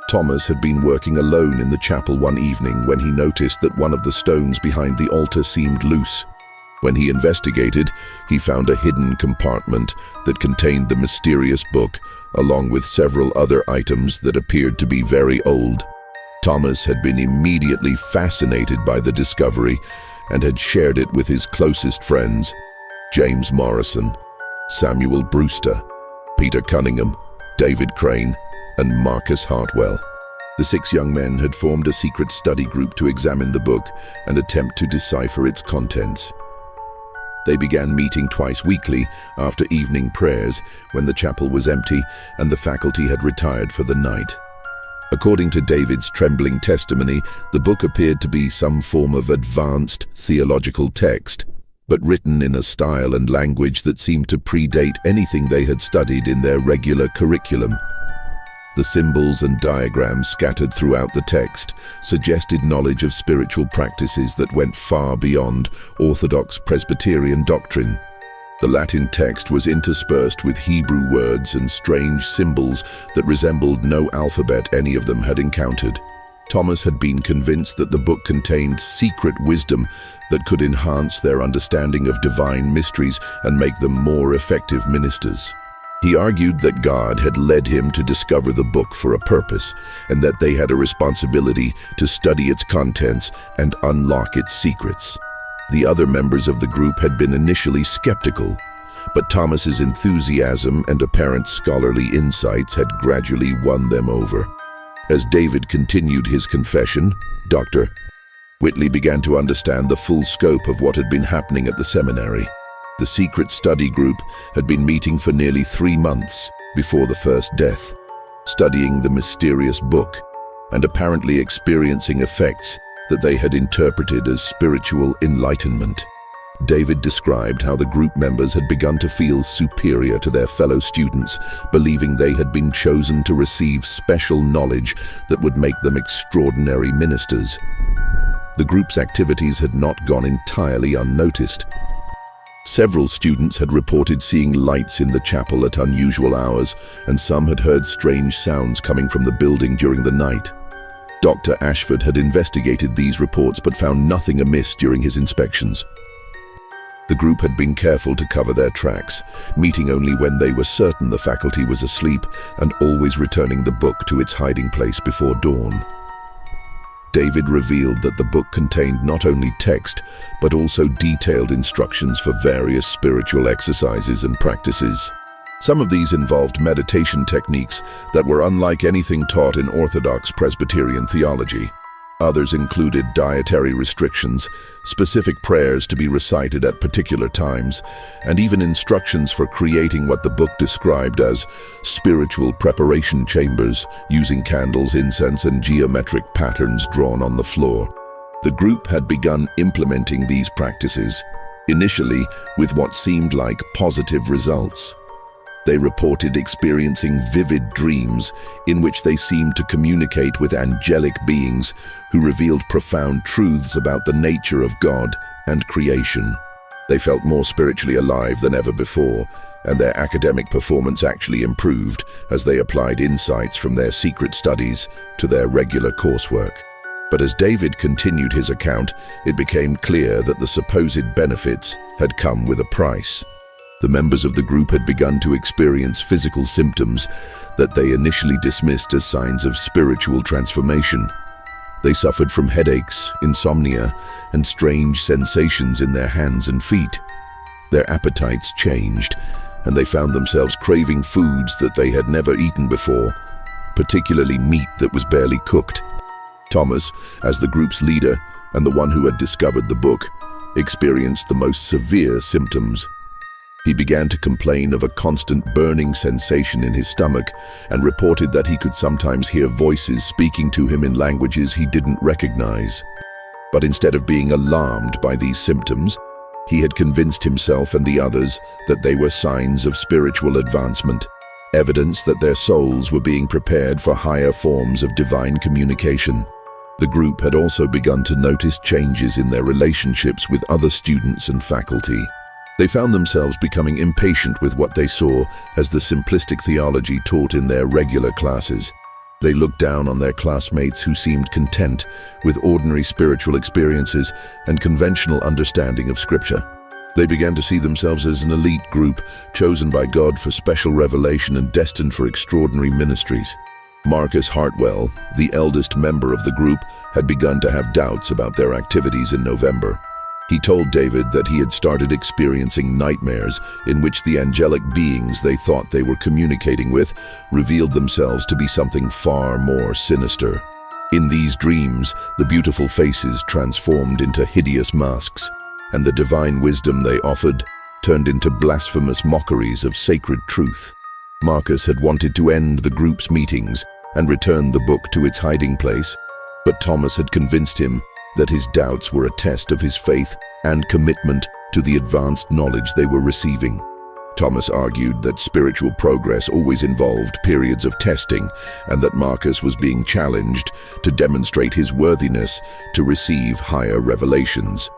Thomas had been working alone in the chapel one evening when he noticed that one of the stones behind the altar seemed loose. When he investigated, he found a hidden compartment that contained the mysterious book, along with several other items that appeared to be very old. Thomas had been immediately fascinated by the discovery and had shared it with his closest friends, James Morrison, Samuel Brewster, Peter Cunningham, David Crane, and Marcus Hartwell. The 6 young men had formed a secret study group to examine the book and attempt to decipher its contents. They began meeting twice weekly after evening prayers when the chapel was empty and the faculty had retired for the night. According to David's trembling testimony, the book appeared to be some form of advanced theological text, but written in a style and language that seemed to predate anything they had studied in their regular curriculum. The symbols and diagrams scattered throughout the text suggested knowledge of spiritual practices that went far beyond Orthodox Presbyterian doctrine. The Latin text was interspersed with Hebrew words and strange symbols that resembled no alphabet any of them had encountered. Thomas had been convinced that the book contained secret wisdom that could enhance their understanding of divine mysteries and make them more effective ministers. He argued that God had led him to discover the book for a purpose, and that they had a responsibility to study its contents and unlock its secrets. The other members of the group had been initially skeptical, but Thomas's enthusiasm and apparent scholarly insights had gradually won them over. As David continued his confession, Dr. Whitley began to understand the full scope of what had been happening at the seminary. The secret study group had been meeting for nearly 3 months before the first death, studying the mysterious book and apparently experiencing effects that they had interpreted as spiritual enlightenment. David described how the group members had begun to feel superior to their fellow students, believing they had been chosen to receive special knowledge that would make them extraordinary ministers. The group's activities had not gone entirely unnoticed. Several students had reported seeing lights in the chapel at unusual hours, and some had heard strange sounds coming from the building during the night. Dr. Ashford had investigated these reports but found nothing amiss during his inspections. The group had been careful to cover their tracks, meeting only when they were certain the faculty was asleep and always returning the book to its hiding place before dawn. David revealed that the book contained not only text, but also detailed instructions for various spiritual exercises and practices. Some of these involved meditation techniques that were unlike anything taught in Orthodox Presbyterian theology. Others included dietary restrictions, specific prayers to be recited at particular times, and even instructions for creating what the book described as spiritual preparation chambers, using candles, incense, and geometric patterns drawn on the floor. The group had begun implementing these practices, initially with what seemed like positive results. They reported experiencing vivid dreams in which they seemed to communicate with angelic beings who revealed profound truths about the nature of God and creation. They felt more spiritually alive than ever before, and their academic performance actually improved as they applied insights from their secret studies to their regular coursework. But as David continued his account, it became clear that the supposed benefits had come with a price. The members of the group had begun to experience physical symptoms that they initially dismissed as signs of spiritual transformation. They suffered from headaches, insomnia, and strange sensations in their hands and feet. Their appetites changed, and they found themselves craving foods that they had never eaten before, particularly meat that was barely cooked. Thomas, as the group's leader and the one who had discovered the book, experienced the most severe symptoms. He began to complain of a constant burning sensation in his stomach and reported that he could sometimes hear voices speaking to him in languages he didn't recognize. But instead of being alarmed by these symptoms, he had convinced himself and the others that they were signs of spiritual advancement, evidence that their souls were being prepared for higher forms of divine communication. The group had also begun to notice changes in their relationships with other students and faculty. They found themselves becoming impatient with what they saw as the simplistic theology taught in their regular classes. They looked down on their classmates who seemed content with ordinary spiritual experiences and conventional understanding of Scripture. They began to see themselves as an elite group, chosen by God for special revelation and destined for extraordinary ministries. Marcus Hartwell, the eldest member of the group, had begun to have doubts about their activities in November. He told David that he had started experiencing nightmares in which the angelic beings they thought they were communicating with revealed themselves to be something far more sinister. In these dreams, the beautiful faces transformed into hideous masks, and the divine wisdom they offered turned into blasphemous mockeries of sacred truth. Marcus had wanted to end the group's meetings and return the book to its hiding place, but Thomas had convinced him that his doubts were a test of his faith and commitment to the advanced knowledge they were receiving. Thomas argued that spiritual progress always involved periods of testing, and that Marcus was being challenged to demonstrate his worthiness to receive higher revelations.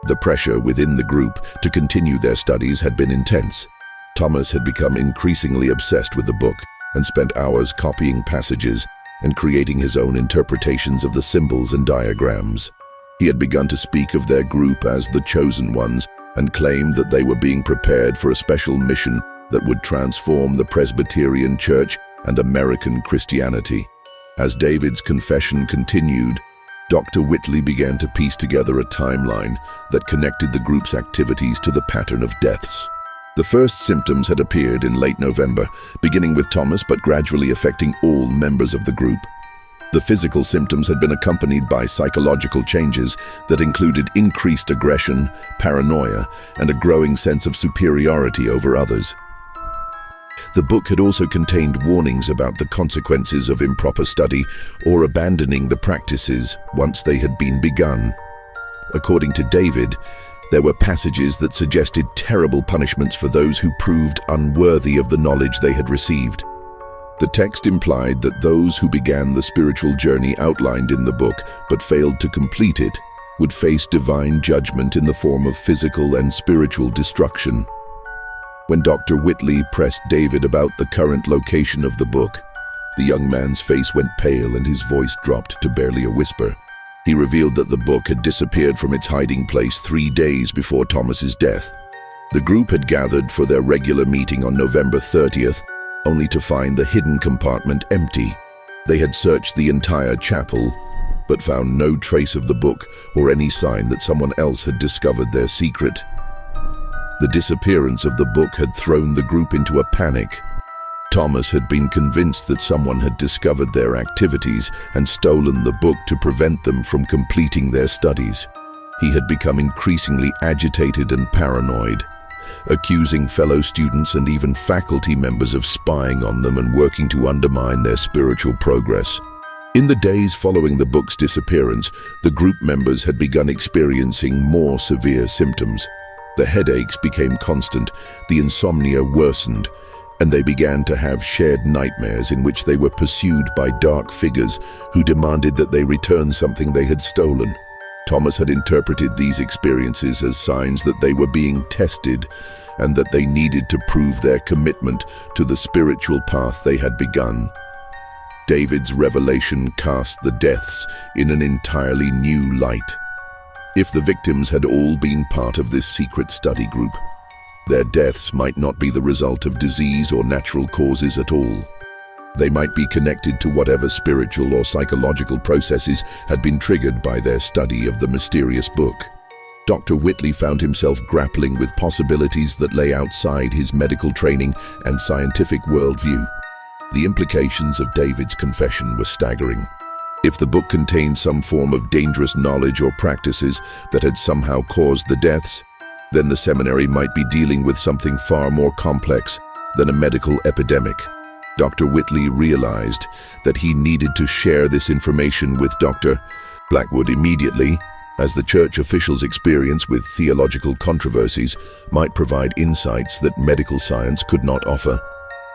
The pressure within the group to continue their studies had been intense. Thomas had become increasingly obsessed with the book and spent hours copying passages and creating his own interpretations of the symbols and diagrams. He had begun to speak of their group as the chosen ones and claimed that they were being prepared for a special mission that would transform the Presbyterian Church and American Christianity. As David's confession continued, Dr. Whitley began to piece together a timeline that connected the group's activities to the pattern of deaths. The first symptoms had appeared in late November, beginning with Thomas but gradually affecting all members of the group. The physical symptoms had been accompanied by psychological changes that included increased aggression, paranoia, and a growing sense of superiority over others. The book had also contained warnings about the consequences of improper study or abandoning the practices once they had been begun. According to David, there were passages that suggested terrible punishments for those who proved unworthy of the knowledge they had received. The text implied that those who began the spiritual journey outlined in the book but failed to complete it would face divine judgment in the form of physical and spiritual destruction. When Dr. Whitley pressed David about the current location of the book, the young man's face went pale and his voice dropped to barely a whisper. He revealed that the book had disappeared from its hiding place 3 days before Thomas's death. The group had gathered for their regular meeting on November 30th, only to find the hidden compartment empty. They had searched the entire chapel, but found no trace of the book or any sign that someone else had discovered their secret. The disappearance of the book had thrown the group into a panic. Thomas had been convinced that someone had discovered their activities and stolen the book to prevent them from completing their studies. He had become increasingly agitated and paranoid, accusing fellow students and even faculty members of spying on them and working to undermine their spiritual progress. In the days following the book's disappearance, the group members had begun experiencing more severe symptoms. The headaches became constant, the insomnia worsened, and they began to have shared nightmares in which they were pursued by dark figures who demanded that they return something they had stolen. Thomas had interpreted these experiences as signs that they were being tested and that they needed to prove their commitment to the spiritual path they had begun. David's revelation cast the deaths in an entirely new light. If the victims had all been part of this secret study group, their deaths might not be the result of disease or natural causes at all. They might be connected to whatever spiritual or psychological processes had been triggered by their study of the mysterious book. Dr. Whitley found himself grappling with possibilities that lay outside his medical training and scientific worldview. The implications of David's confession were staggering. If the book contained some form of dangerous knowledge or practices that had somehow caused the deaths, then the seminary might be dealing with something far more complex than a medical epidemic. Dr. Whitley realized that he needed to share this information with Dr. Blackwood immediately, as the church officials' experience with theological controversies might provide insights that medical science could not offer.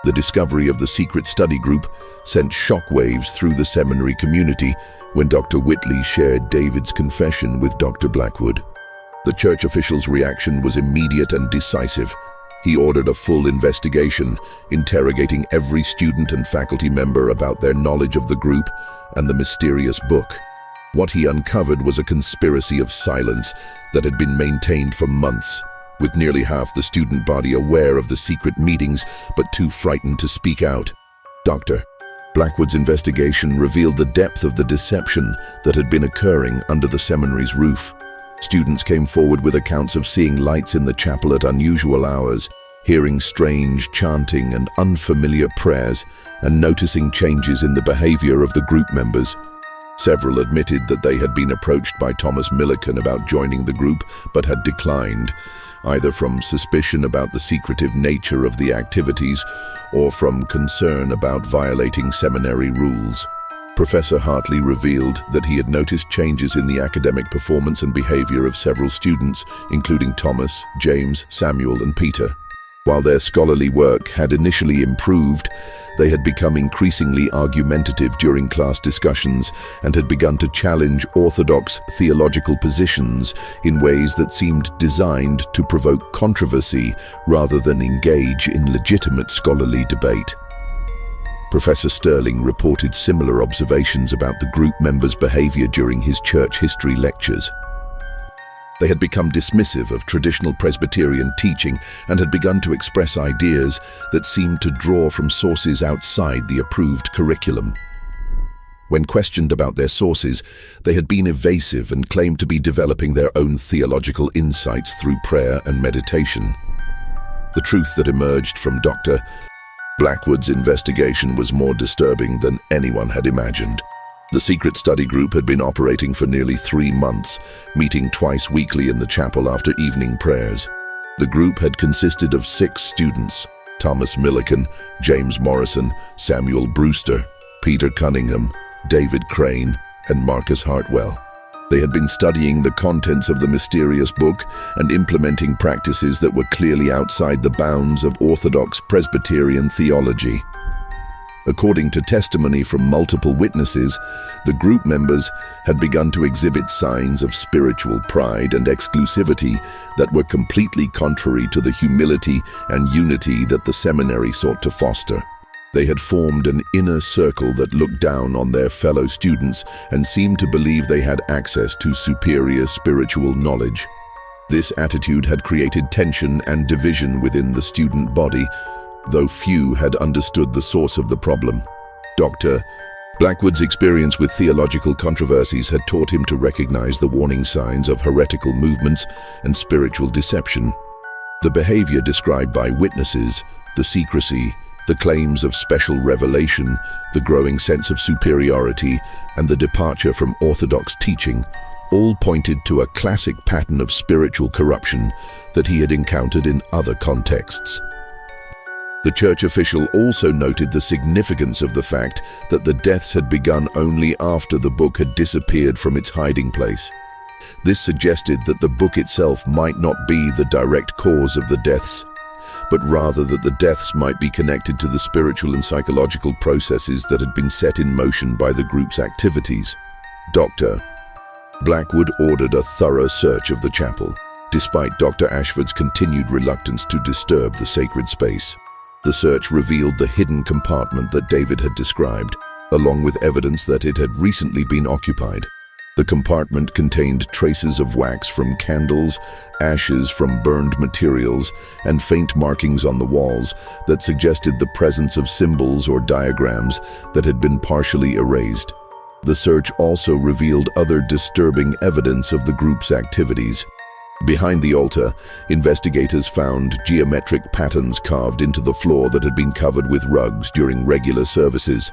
The discovery of the secret study group sent shockwaves through the seminary community when Dr. Whitley shared David's confession with Dr. Blackwood. The church official's reaction was immediate and decisive. He ordered a full investigation, interrogating every student and faculty member about their knowledge of the group and the mysterious book. What he uncovered was a conspiracy of silence that had been maintained for months, with nearly half the student body aware of the secret meetings but too frightened to speak out. Dr. Blackwood's investigation revealed the depth of the deception that had been occurring under the seminary's roof. Students came forward with accounts of seeing lights in the chapel at unusual hours, hearing strange chanting and unfamiliar prayers, and noticing changes in the behavior of the group members. Several admitted that they had been approached by Thomas Millikan about joining the group but had declined, either from suspicion about the secretive nature of the activities or from concern about violating seminary rules. Professor Hartley revealed that he had noticed changes in the academic performance and behavior of several students, including Thomas, James, Samuel, and Peter. While their scholarly work had initially improved, they had become increasingly argumentative during class discussions and had begun to challenge orthodox theological positions in ways that seemed designed to provoke controversy rather than engage in legitimate scholarly debate. Professor Sterling reported similar observations about the group members' behavior during his church history lectures. They had become dismissive of traditional Presbyterian teaching and had begun to express ideas that seemed to draw from sources outside the approved curriculum. When questioned about their sources, they had been evasive and claimed to be developing their own theological insights through prayer and meditation. The truth that emerged from Dr. Blackwood's investigation was more disturbing than anyone had imagined. The secret study group had been operating for nearly 3 months, meeting twice weekly in the chapel after evening prayers. The group had consisted of 6 students: Thomas Millikan, James Morrison, Samuel Brewster, Peter Cunningham, David Crane, and Marcus Hartwell. They had been studying the contents of the mysterious book and implementing practices that were clearly outside the bounds of Orthodox Presbyterian theology. According to testimony from multiple witnesses, the group members had begun to exhibit signs of spiritual pride and exclusivity that were completely contrary to the humility and unity that the seminary sought to foster. They had formed an inner circle that looked down on their fellow students and seemed to believe they had access to superior spiritual knowledge. This attitude had created tension and division within the student body, though few had understood the source of the problem. Dr. Blackwood's experience with theological controversies had taught him to recognize the warning signs of heretical movements and spiritual deception. The behavior described by witnesses, the secrecy, the claims of special revelation, the growing sense of superiority, and the departure from orthodox teaching all pointed to a classic pattern of spiritual corruption that he had encountered in other contexts. The church official also noted the significance of the fact that the deaths had begun only after the book had disappeared from its hiding place. This suggested that the book itself might not be the direct cause of the deaths, but rather that the deaths might be connected to the spiritual and psychological processes that had been set in motion by the group's activities. Dr. Blackwood ordered a thorough search of the chapel, despite Dr. Ashford's continued reluctance to disturb the sacred space. The search revealed the hidden compartment that David had described, along with evidence that it had recently been occupied. The compartment contained traces of wax from candles, ashes from burned materials, and faint markings on the walls that suggested the presence of symbols or diagrams that had been partially erased. The search also revealed other disturbing evidence of the group's activities. Behind the altar, investigators found geometric patterns carved into the floor that had been covered with rugs during regular services.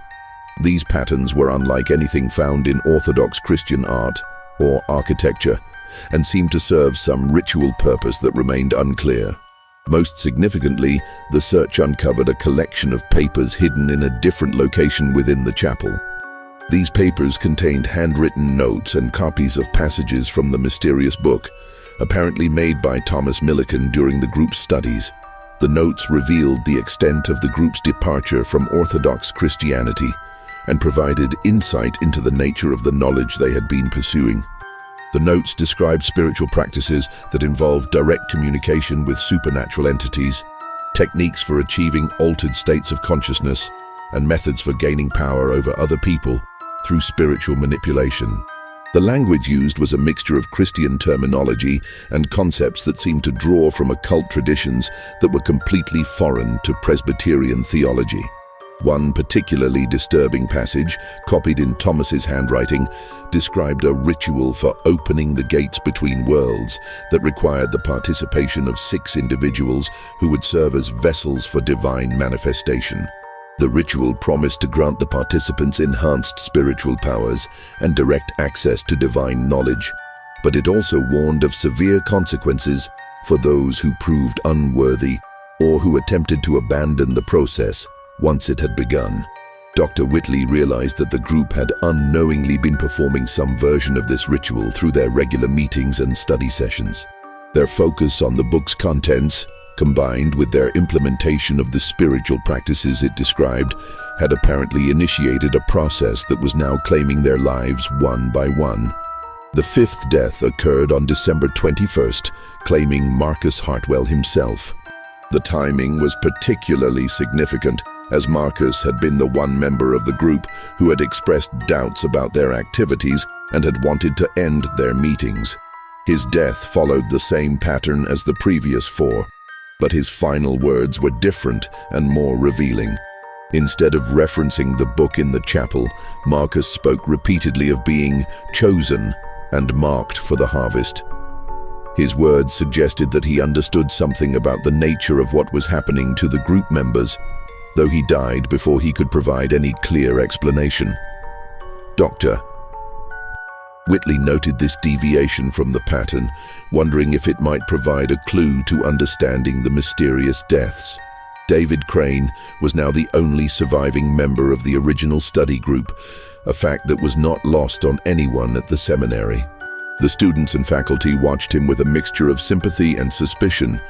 These patterns were unlike anything found in Orthodox Christian art or architecture, and seemed to serve some ritual purpose that remained unclear. Most significantly, the search uncovered a collection of papers hidden in a different location within the chapel. These papers contained handwritten notes and copies of passages from the mysterious book, apparently made by Thomas Millikan during the group's studies. The notes revealed the extent of the group's departure from Orthodox Christianity and provided insight into the nature of the knowledge they had been pursuing. The notes described spiritual practices that involved direct communication with supernatural entities, techniques for achieving altered states of consciousness, and methods for gaining power over other people through spiritual manipulation. The language used was a mixture of Christian terminology and concepts that seemed to draw from occult traditions that were completely foreign to Presbyterian theology. One particularly disturbing passage, copied in Thomas's handwriting, described a ritual for opening the gates between worlds that required the participation of 6 individuals who would serve as vessels for divine manifestation. The ritual promised to grant the participants enhanced spiritual powers and direct access to divine knowledge, but it also warned of severe consequences for those who proved unworthy or who attempted to abandon the process once it had begun. Dr. Whitley realized that the group had unknowingly been performing some version of this ritual through their regular meetings and study sessions. Their focus on the book's contents, combined with their implementation of the spiritual practices it described, had apparently initiated a process that was now claiming their lives one by one. The 5th death occurred on December 21st, claiming Marcus Hartwell himself. The timing was particularly significant, as Marcus had been the one member of the group who had expressed doubts about their activities and had wanted to end their meetings. His death followed the same pattern as the previous 4, but his final words were different and more revealing. Instead of referencing the book in the chapel, Marcus spoke repeatedly of being chosen and marked for the harvest. His words suggested that he understood something about the nature of what was happening to the group members, though he died before he could provide any clear explanation. Dr. Whitley noted this deviation from the pattern, wondering if it might provide a clue to understanding the mysterious deaths. David Crane was now the only surviving member of the original study group, a fact that was not lost on anyone at the seminary. The students and faculty watched him with a mixture of sympathy and suspicion,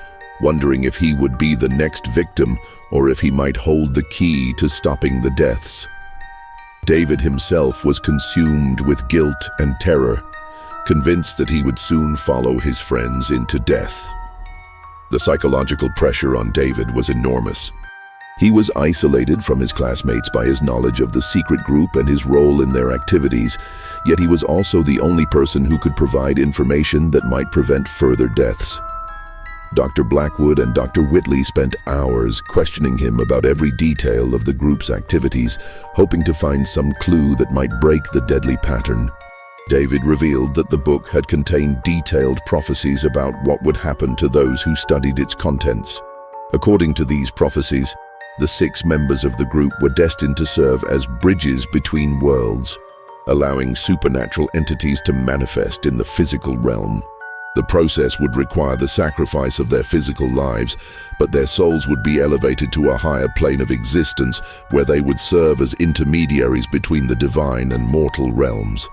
wondering if he would be the next victim or if he might hold the key to stopping the deaths. David himself was consumed with guilt and terror, convinced that he would soon follow his friends into death. The psychological pressure on David was enormous. He was isolated from his classmates by his knowledge of the secret group and his role in their activities, yet he was also the only person who could provide information that might prevent further deaths. Dr. Blackwood and Dr. Whitley spent hours questioning him about every detail of the group's activities, hoping to find some clue that might break the deadly pattern. David revealed that the book had contained detailed prophecies about what would happen to those who studied its contents. According to these prophecies, the 6 members of the group were destined to serve as bridges between worlds, allowing supernatural entities to manifest in the physical realm. The process would require the sacrifice of their physical lives, but their souls would be elevated to a higher plane of existence where they would serve as intermediaries between the divine and mortal realms.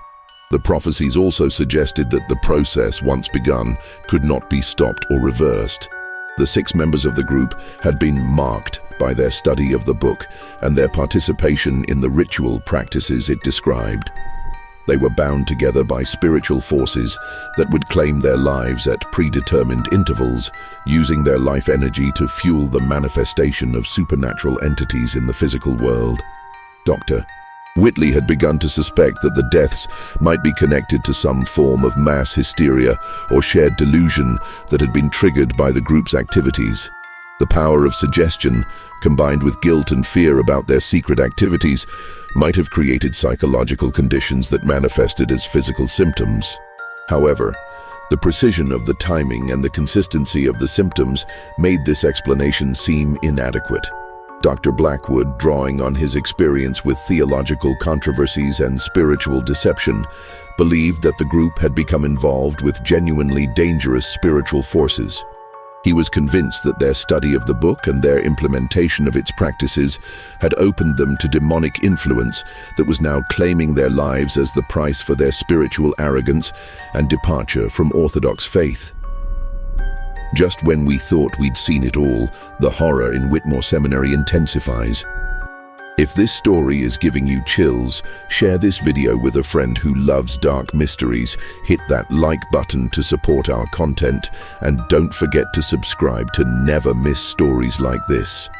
The prophecies also suggested that the process, once begun, could not be stopped or reversed. The 6 members of the group had been marked by their study of the book and their participation in the ritual practices it described. They were bound together by spiritual forces that would claim their lives at predetermined intervals, using their life energy to fuel the manifestation of supernatural entities in the physical world. Dr. Whitley had begun to suspect that the deaths might be connected to some form of mass hysteria or shared delusion that had been triggered by the group's activities. The power of suggestion, combined with guilt and fear about their secret activities, might have created psychological conditions that manifested as physical symptoms. However, the precision of the timing and the consistency of the symptoms made this explanation seem inadequate. Dr. Blackwood, drawing on his experience with theological controversies and spiritual deception, believed that the group had become involved with genuinely dangerous spiritual forces. He was convinced that their study of the book and their implementation of its practices had opened them to demonic influence that was now claiming their lives as the price for their spiritual arrogance and departure from orthodox faith. Just when we thought we'd seen it all, the horror in Whitmore Seminary intensifies. If this story is giving you chills, share this video with a friend who loves dark mysteries, hit that like button to support our content, and don't forget to subscribe to never miss stories like this.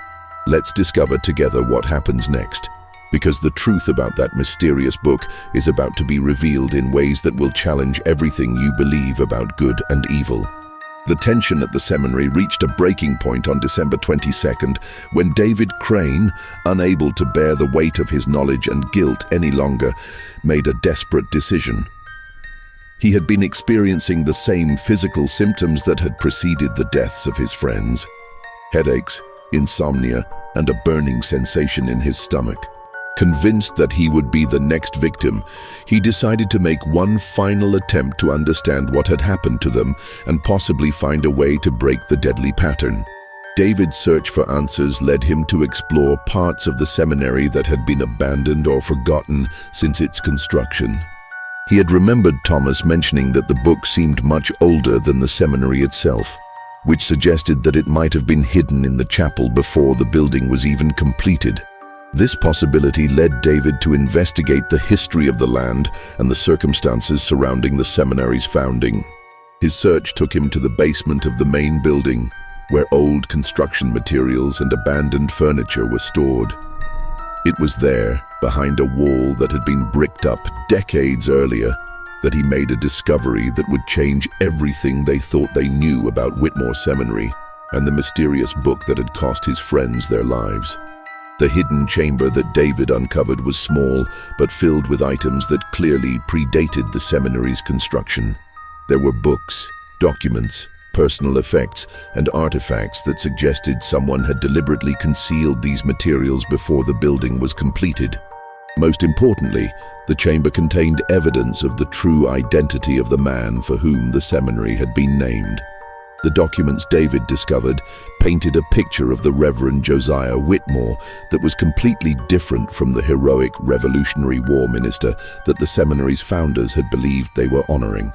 Let's discover together what happens next, because the truth about that mysterious book is about to be revealed in ways that will challenge everything you believe about good and evil. The tension at the seminary reached a breaking point on December 22nd when David Crane, unable to bear the weight of his knowledge and guilt any longer, made a desperate decision. He had been experiencing the same physical symptoms that had preceded the deaths of his friends: headaches, insomnia, and a burning sensation in his stomach. Convinced that he would be the next victim, he decided to make one final attempt to understand what had happened to them and possibly find a way to break the deadly pattern. David's search for answers led him to explore parts of the seminary that had been abandoned or forgotten since its construction. He had remembered Thomas mentioning that the book seemed much older than the seminary itself, which suggested that it might have been hidden in the chapel before the building was even completed. This possibility led David to investigate the history of the land and the circumstances surrounding the seminary's founding. His search took him to the basement of the main building, where old construction materials and abandoned furniture were stored. It was there, behind a wall that had been bricked up decades earlier, that he made a discovery that would change everything they thought they knew about Whitmore Seminary and the mysterious book that had cost his friends their lives. The hidden chamber that David uncovered was small, but filled with items that clearly predated the seminary's construction. There were books, documents, personal effects, and artifacts that suggested someone had deliberately concealed these materials before the building was completed. Most importantly, the chamber contained evidence of the true identity of the man for whom the seminary had been named. The documents David discovered painted a picture of the Reverend Josiah Whitmore that was completely different from the heroic Revolutionary War minister that the seminary's founders had believed they were honoring.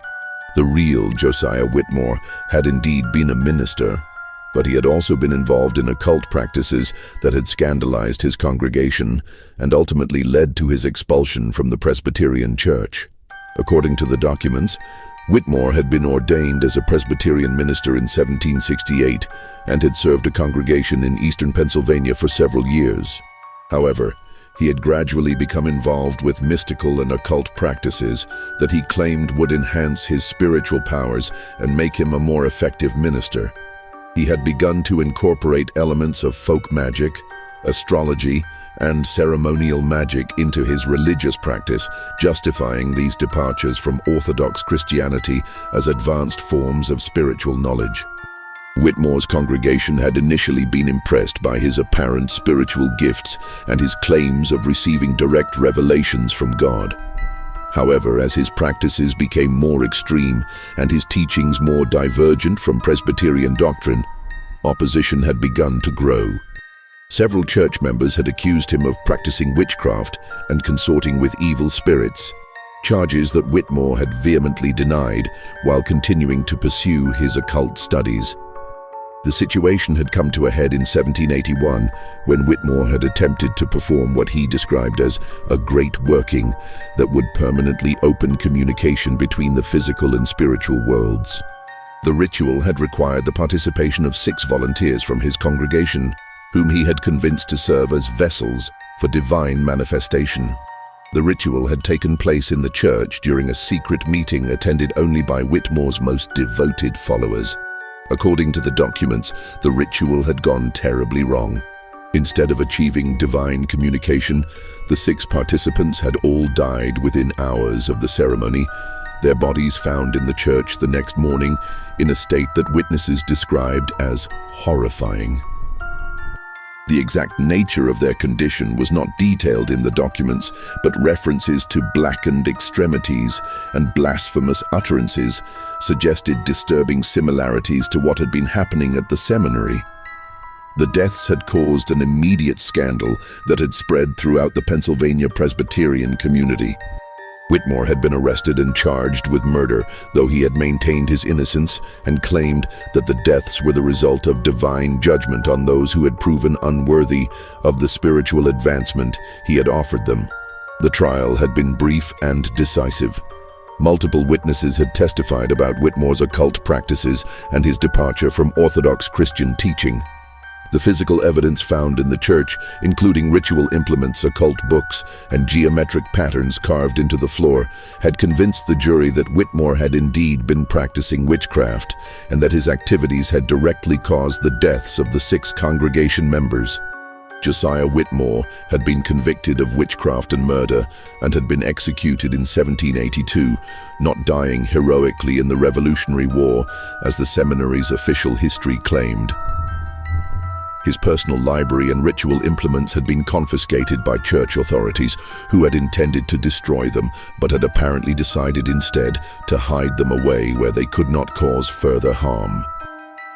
The real Josiah Whitmore had indeed been a minister, but he had also been involved in occult practices that had scandalized his congregation and ultimately led to his expulsion from the Presbyterian Church. According to the documents, Whitmore had been ordained as a Presbyterian minister in 1768 and had served a congregation in eastern Pennsylvania for several years. However, he had gradually become involved with mystical and occult practices that he claimed would enhance his spiritual powers and make him a more effective minister. He had begun to incorporate elements of folk magic, astrology, and ceremonial magic into his religious practice, justifying these departures from Orthodox Christianity as advanced forms of spiritual knowledge. Whitmore's congregation had initially been impressed by his apparent spiritual gifts and his claims of receiving direct revelations from God. However, as his practices became more extreme and his teachings more divergent from Presbyterian doctrine, opposition had begun to grow. Several church members had accused him of practicing witchcraft and consorting with evil spirits, charges that Whitmore had vehemently denied while continuing to pursue his occult studies. The situation had come to a head in 1781 when Whitmore had attempted to perform what he described as a great working that would permanently open communication between the physical and spiritual worlds. The ritual had required the participation of 6 volunteers from his congregation, whom he had convinced to serve as vessels for divine manifestation. The ritual had taken place in the church during a secret meeting attended only by Whitmore's most devoted followers. According to the documents, the ritual had gone terribly wrong. Instead of achieving divine communication, the 6 participants had all died within hours of the ceremony, their bodies found in the church the next morning in a state that witnesses described as horrifying. The exact nature of their condition was not detailed in the documents, but references to blackened extremities and blasphemous utterances suggested disturbing similarities to what had been happening at the seminary. The deaths had caused an immediate scandal that had spread throughout the Pennsylvania Presbyterian community. Whitmore had been arrested and charged with murder, though he had maintained his innocence and claimed that the deaths were the result of divine judgment on those who had proven unworthy of the spiritual advancement he had offered them. The trial had been brief and decisive. Multiple witnesses had testified about Whitmore's occult practices and his departure from Orthodox Christian teaching. The physical evidence found in the church, including ritual implements, occult books, and geometric patterns carved into the floor, had convinced the jury that Whitmore had indeed been practicing witchcraft and that his activities had directly caused the deaths of the 6 congregation members. Josiah Whitmore had been convicted of witchcraft and murder and had been executed in 1782, not dying heroically in the Revolutionary War, as the seminary's official history claimed. His personal library and ritual implements had been confiscated by church authorities, who had intended to destroy them, but had apparently decided instead to hide them away where they could not cause further harm.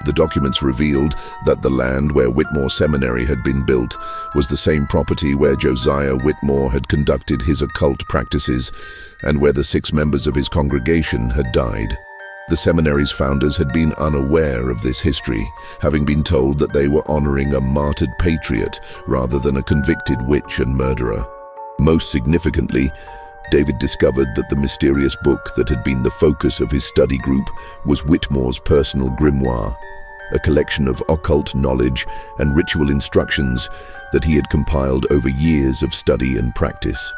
The documents revealed that the land where Whitmore Seminary had been built was the same property where Josiah Whitmore had conducted his occult practices and where the 6 members of his congregation had died. The seminary's founders had been unaware of this history, having been told that they were honoring a martyred patriot rather than a convicted witch and murderer. Most significantly, David discovered that the mysterious book that had been the focus of his study group was Whitmore's personal grimoire, a collection of occult knowledge and ritual instructions that he had compiled over years of study and practice.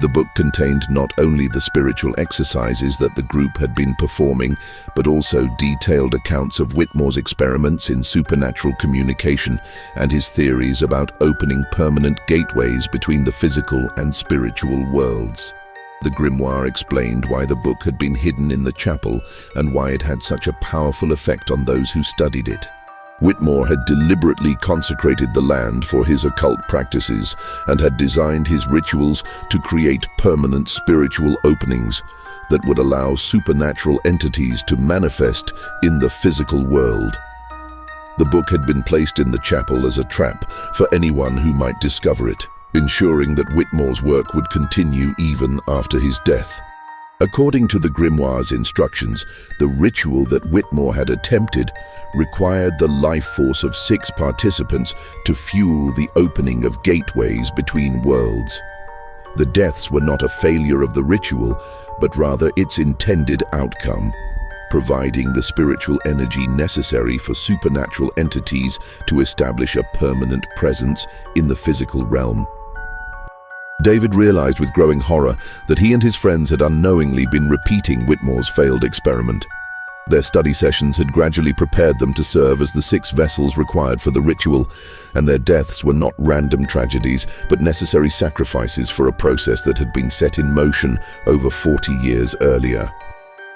The book contained not only the spiritual exercises that the group had been performing, but also detailed accounts of Whitmore's experiments in supernatural communication and his theories about opening permanent gateways between the physical and spiritual worlds. The grimoire explained why the book had been hidden in the chapel and why it had such a powerful effect on those who studied it. Whitmore had deliberately consecrated the land for his occult practices and had designed his rituals to create permanent spiritual openings that would allow supernatural entities to manifest in the physical world. The book had been placed in the chapel as a trap for anyone who might discover it, ensuring that Whitmore's work would continue even after his death. According to the grimoire's instructions, the ritual that Whitmore had attempted required the life force of 6 participants to fuel the opening of gateways between worlds. The deaths were not a failure of the ritual, but rather its intended outcome, providing the spiritual energy necessary for supernatural entities to establish a permanent presence in the physical realm. David realized with growing horror that he and his friends had unknowingly been repeating Whitmore's failed experiment. Their study sessions had gradually prepared them to serve as the 6 vessels required for the ritual, and their deaths were not random tragedies, but necessary sacrifices for a process that had been set in motion over 40 years earlier.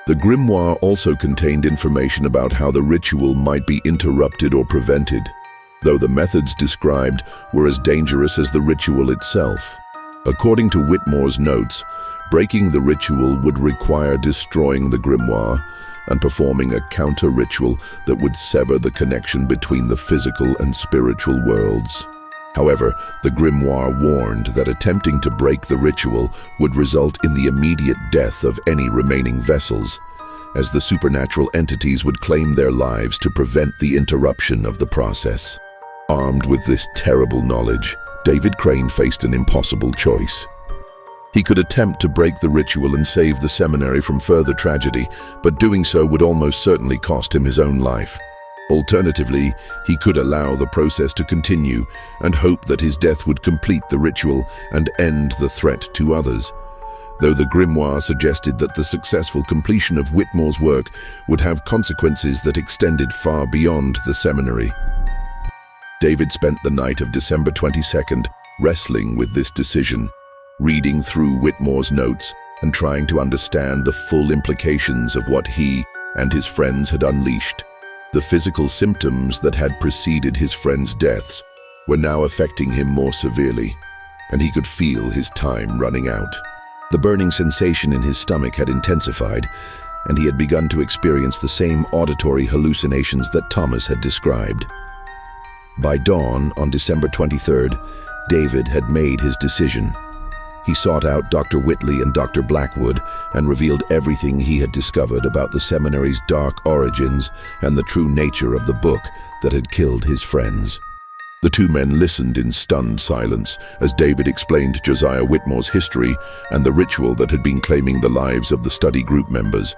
The grimoire also contained information about how the ritual might be interrupted or prevented, though the methods described were as dangerous as the ritual itself. According to Whitmore's notes, breaking the ritual would require destroying the grimoire and performing a counter-ritual that would sever the connection between the physical and spiritual worlds. However, the grimoire warned that attempting to break the ritual would result in the immediate death of any remaining vessels, as the supernatural entities would claim their lives to prevent the interruption of the process. Armed with this terrible knowledge, David Crane faced an impossible choice. He could attempt to break the ritual and save the seminary from further tragedy, but doing so would almost certainly cost him his own life. Alternatively, he could allow the process to continue and hope that his death would complete the ritual and end the threat to others, though the grimoire suggested that the successful completion of Whitmore's work would have consequences that extended far beyond the seminary. David spent the night of December 22nd wrestling with this decision, reading through Whitmore's notes and trying to understand the full implications of what he and his friends had unleashed. The physical symptoms that had preceded his friends' deaths were now affecting him more severely, and he could feel his time running out. The burning sensation in his stomach had intensified, and he had begun to experience the same auditory hallucinations that Thomas had described. By dawn on December 23rd, David had made his decision. He sought out Dr. Whitley and Dr. Blackwood and revealed everything he had discovered about the seminary's dark origins and the true nature of the book that had killed his friends. The 2 men listened in stunned silence as David explained Josiah Whitmore's history and the ritual that had been claiming the lives of the study group members.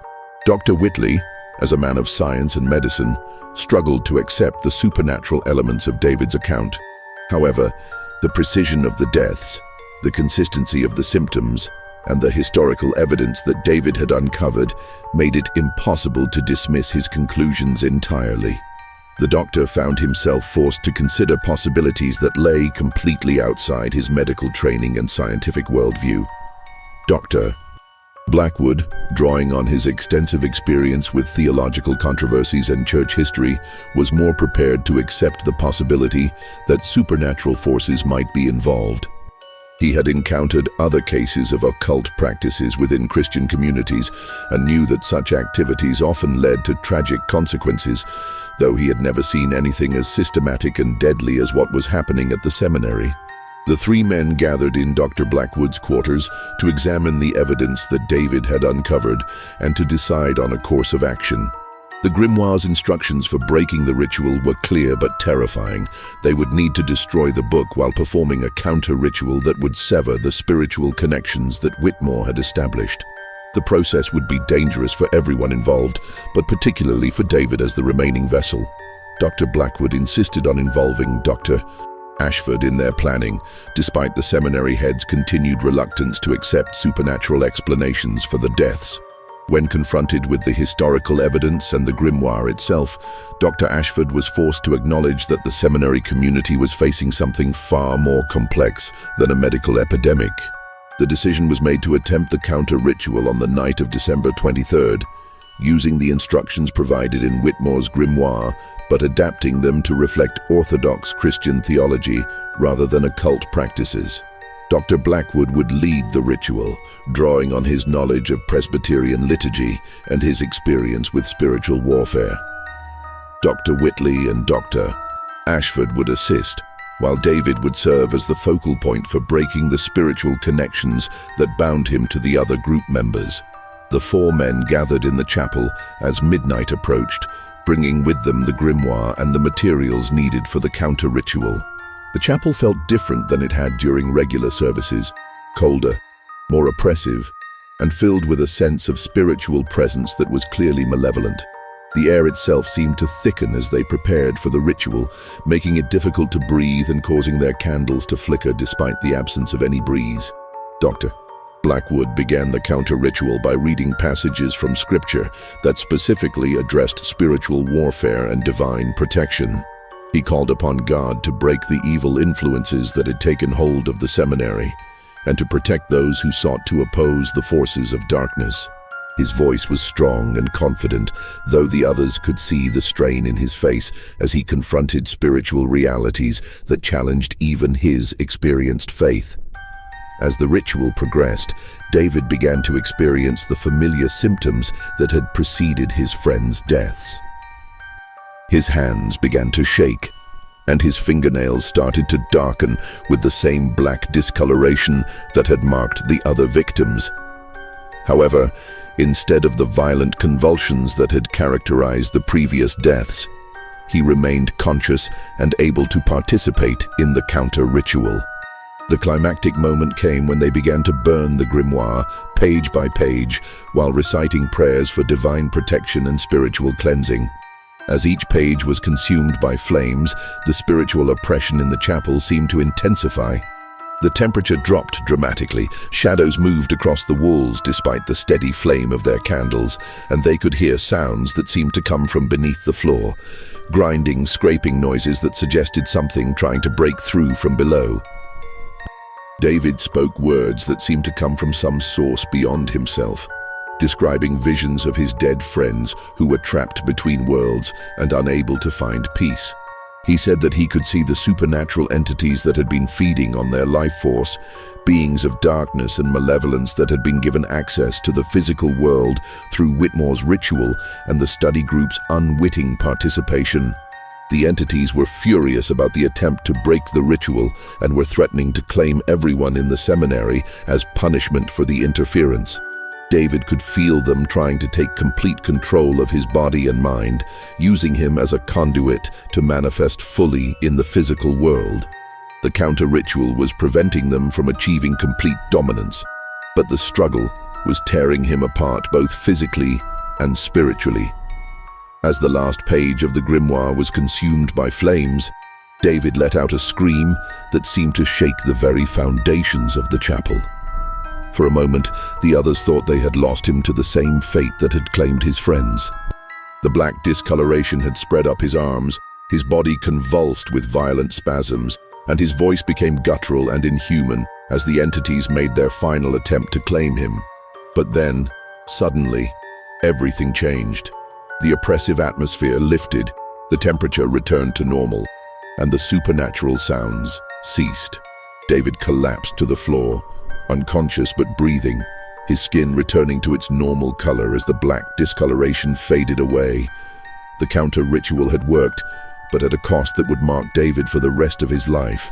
Dr. Whitley, as a man of science and medicine, struggled to accept the supernatural elements of David's account. However, the precision of the deaths, the consistency of the symptoms, and the historical evidence that David had uncovered made it impossible to dismiss his conclusions entirely. The doctor found himself forced to consider possibilities that lay completely outside his medical training and scientific worldview. Dr. Blackwood, drawing on his extensive experience with theological controversies and church history, was more prepared to accept the possibility that supernatural forces might be involved. He had encountered other cases of occult practices within Christian communities and knew that such activities often led to tragic consequences, though he had never seen anything as systematic and deadly as what was happening at the seminary. The 3 men gathered in Dr. Blackwood's quarters to examine the evidence that David had uncovered and to decide on a course of action. The grimoire's instructions for breaking the ritual were clear but terrifying. They would need to destroy the book while performing a counter-ritual that would sever the spiritual connections that Whitmore had established. The process would be dangerous for everyone involved, but particularly for David as the remaining vessel. Dr. Blackwood insisted on involving Dr. Ashford in their planning, despite the seminary head's continued reluctance to accept supernatural explanations for the deaths. When confronted with the historical evidence and the grimoire itself, Dr. Ashford was forced to acknowledge that the seminary community was facing something far more complex than a medical epidemic. The decision was made to attempt the counter-ritual on the night of December 23rd, using the instructions provided in Whitmore's grimoire, but adapting them to reflect Orthodox Christian theology rather than occult practices. Dr. Blackwood would lead the ritual, drawing on his knowledge of Presbyterian liturgy and his experience with spiritual warfare. Dr. Whitley and Dr. Ashford would assist, while David would serve as the focal point for breaking the spiritual connections that bound him to the other group members. The 4 men gathered in the chapel as midnight approached, bringing with them the grimoire and the materials needed for the counter-ritual. The chapel felt different than it had during regular services, colder, more oppressive, and filled with a sense of spiritual presence that was clearly malevolent. The air itself seemed to thicken as they prepared for the ritual, making it difficult to breathe and causing their candles to flicker despite the absence of any breeze. Dr. Blackwood began the counter-ritual by reading passages from scripture that specifically addressed spiritual warfare and divine protection. He called upon God to break the evil influences that had taken hold of the seminary and to protect those who sought to oppose the forces of darkness. His voice was strong and confident, though the others could see the strain in his face as he confronted spiritual realities that challenged even his experienced faith. As the ritual progressed, David began to experience the familiar symptoms that had preceded his friends' deaths. His hands began to shake, and his fingernails started to darken with the same black discoloration that had marked the other victims. However, instead of the violent convulsions that had characterized the previous deaths, he remained conscious and able to participate in the counter-ritual. The climactic moment came when they began to burn the grimoire, page by page, while reciting prayers for divine protection and spiritual cleansing. As each page was consumed by flames, the spiritual oppression in the chapel seemed to intensify. The temperature dropped dramatically, shadows moved across the walls despite the steady flame of their candles, and they could hear sounds that seemed to come from beneath the floor, grinding, scraping noises that suggested something trying to break through from below. David spoke words that seemed to come from some source beyond himself, describing visions of his dead friends who were trapped between worlds and unable to find peace. He said that he could see the supernatural entities that had been feeding on their life force, beings of darkness and malevolence that had been given access to the physical world through Whitmore's ritual and the study group's unwitting participation. The entities were furious about the attempt to break the ritual and were threatening to claim everyone in the seminary as punishment for the interference. David could feel them trying to take complete control of his body and mind, using him as a conduit to manifest fully in the physical world. The counter-ritual was preventing them from achieving complete dominance, but the struggle was tearing him apart both physically and spiritually. As the last page of the grimoire was consumed by flames, David let out a scream that seemed to shake the very foundations of the chapel. For a moment, the others thought they had lost him to the same fate that had claimed his friends. The black discoloration had spread up his arms, his body convulsed with violent spasms, and his voice became guttural and inhuman as the entities made their final attempt to claim him. But then, suddenly, everything changed. The oppressive atmosphere lifted, the temperature returned to normal, and the supernatural sounds ceased. David collapsed to the floor, unconscious but breathing, his skin returning to its normal color as the black discoloration faded away. The counter-ritual had worked, but at a cost that would mark David for the rest of his life.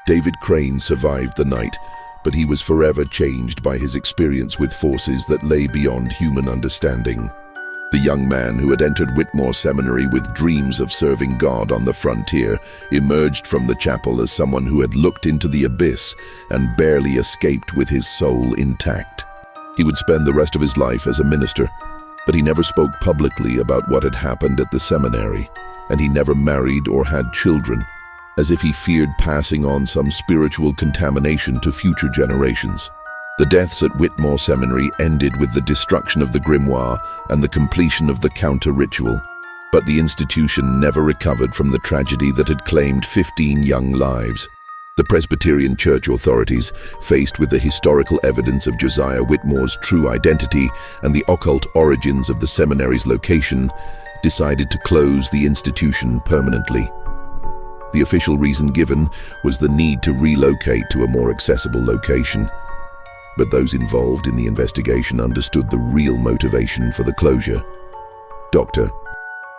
David Crane survived the night, but he was forever changed by his experience with forces that lay beyond human understanding. The young man who had entered Whitmore Seminary with dreams of serving God on the frontier emerged from the chapel as someone who had looked into the abyss and barely escaped with his soul intact. He would spend the rest of his life as a minister, but he never spoke publicly about what had happened at the seminary, and he never married or had children, as if he feared passing on some spiritual contamination to future generations. The deaths at Whitmore Seminary ended with the destruction of the grimoire and the completion of the counter-ritual, but the institution never recovered from the tragedy that had claimed 15 young lives. The Presbyterian Church authorities, faced with the historical evidence of Josiah Whitmore's true identity and the occult origins of the seminary's location, decided to close the institution permanently. The official reason given was the need to relocate to a more accessible location. But those involved in the investigation understood the real motivation for the closure. Dr.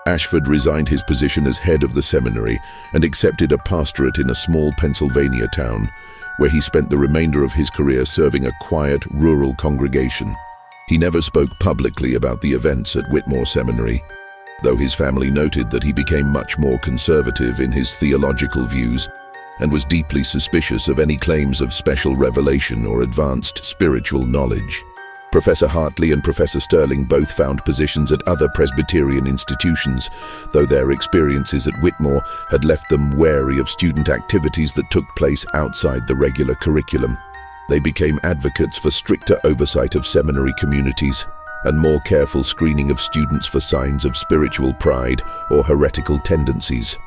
Ashford resigned his position as head of the seminary and accepted a pastorate in a small Pennsylvania town, where he spent the remainder of his career serving a quiet, rural congregation. He never spoke publicly about the events at Whitmore Seminary, though his family noted that he became much more conservative in his theological views and was deeply suspicious of any claims of special revelation or advanced spiritual knowledge. Professor Hartley and Professor Sterling both found positions at other Presbyterian institutions, though their experiences at Whitmore had left them wary of student activities that took place outside the regular curriculum. They became advocates for stricter oversight of seminary communities and more careful screening of students for signs of spiritual pride or heretical tendencies.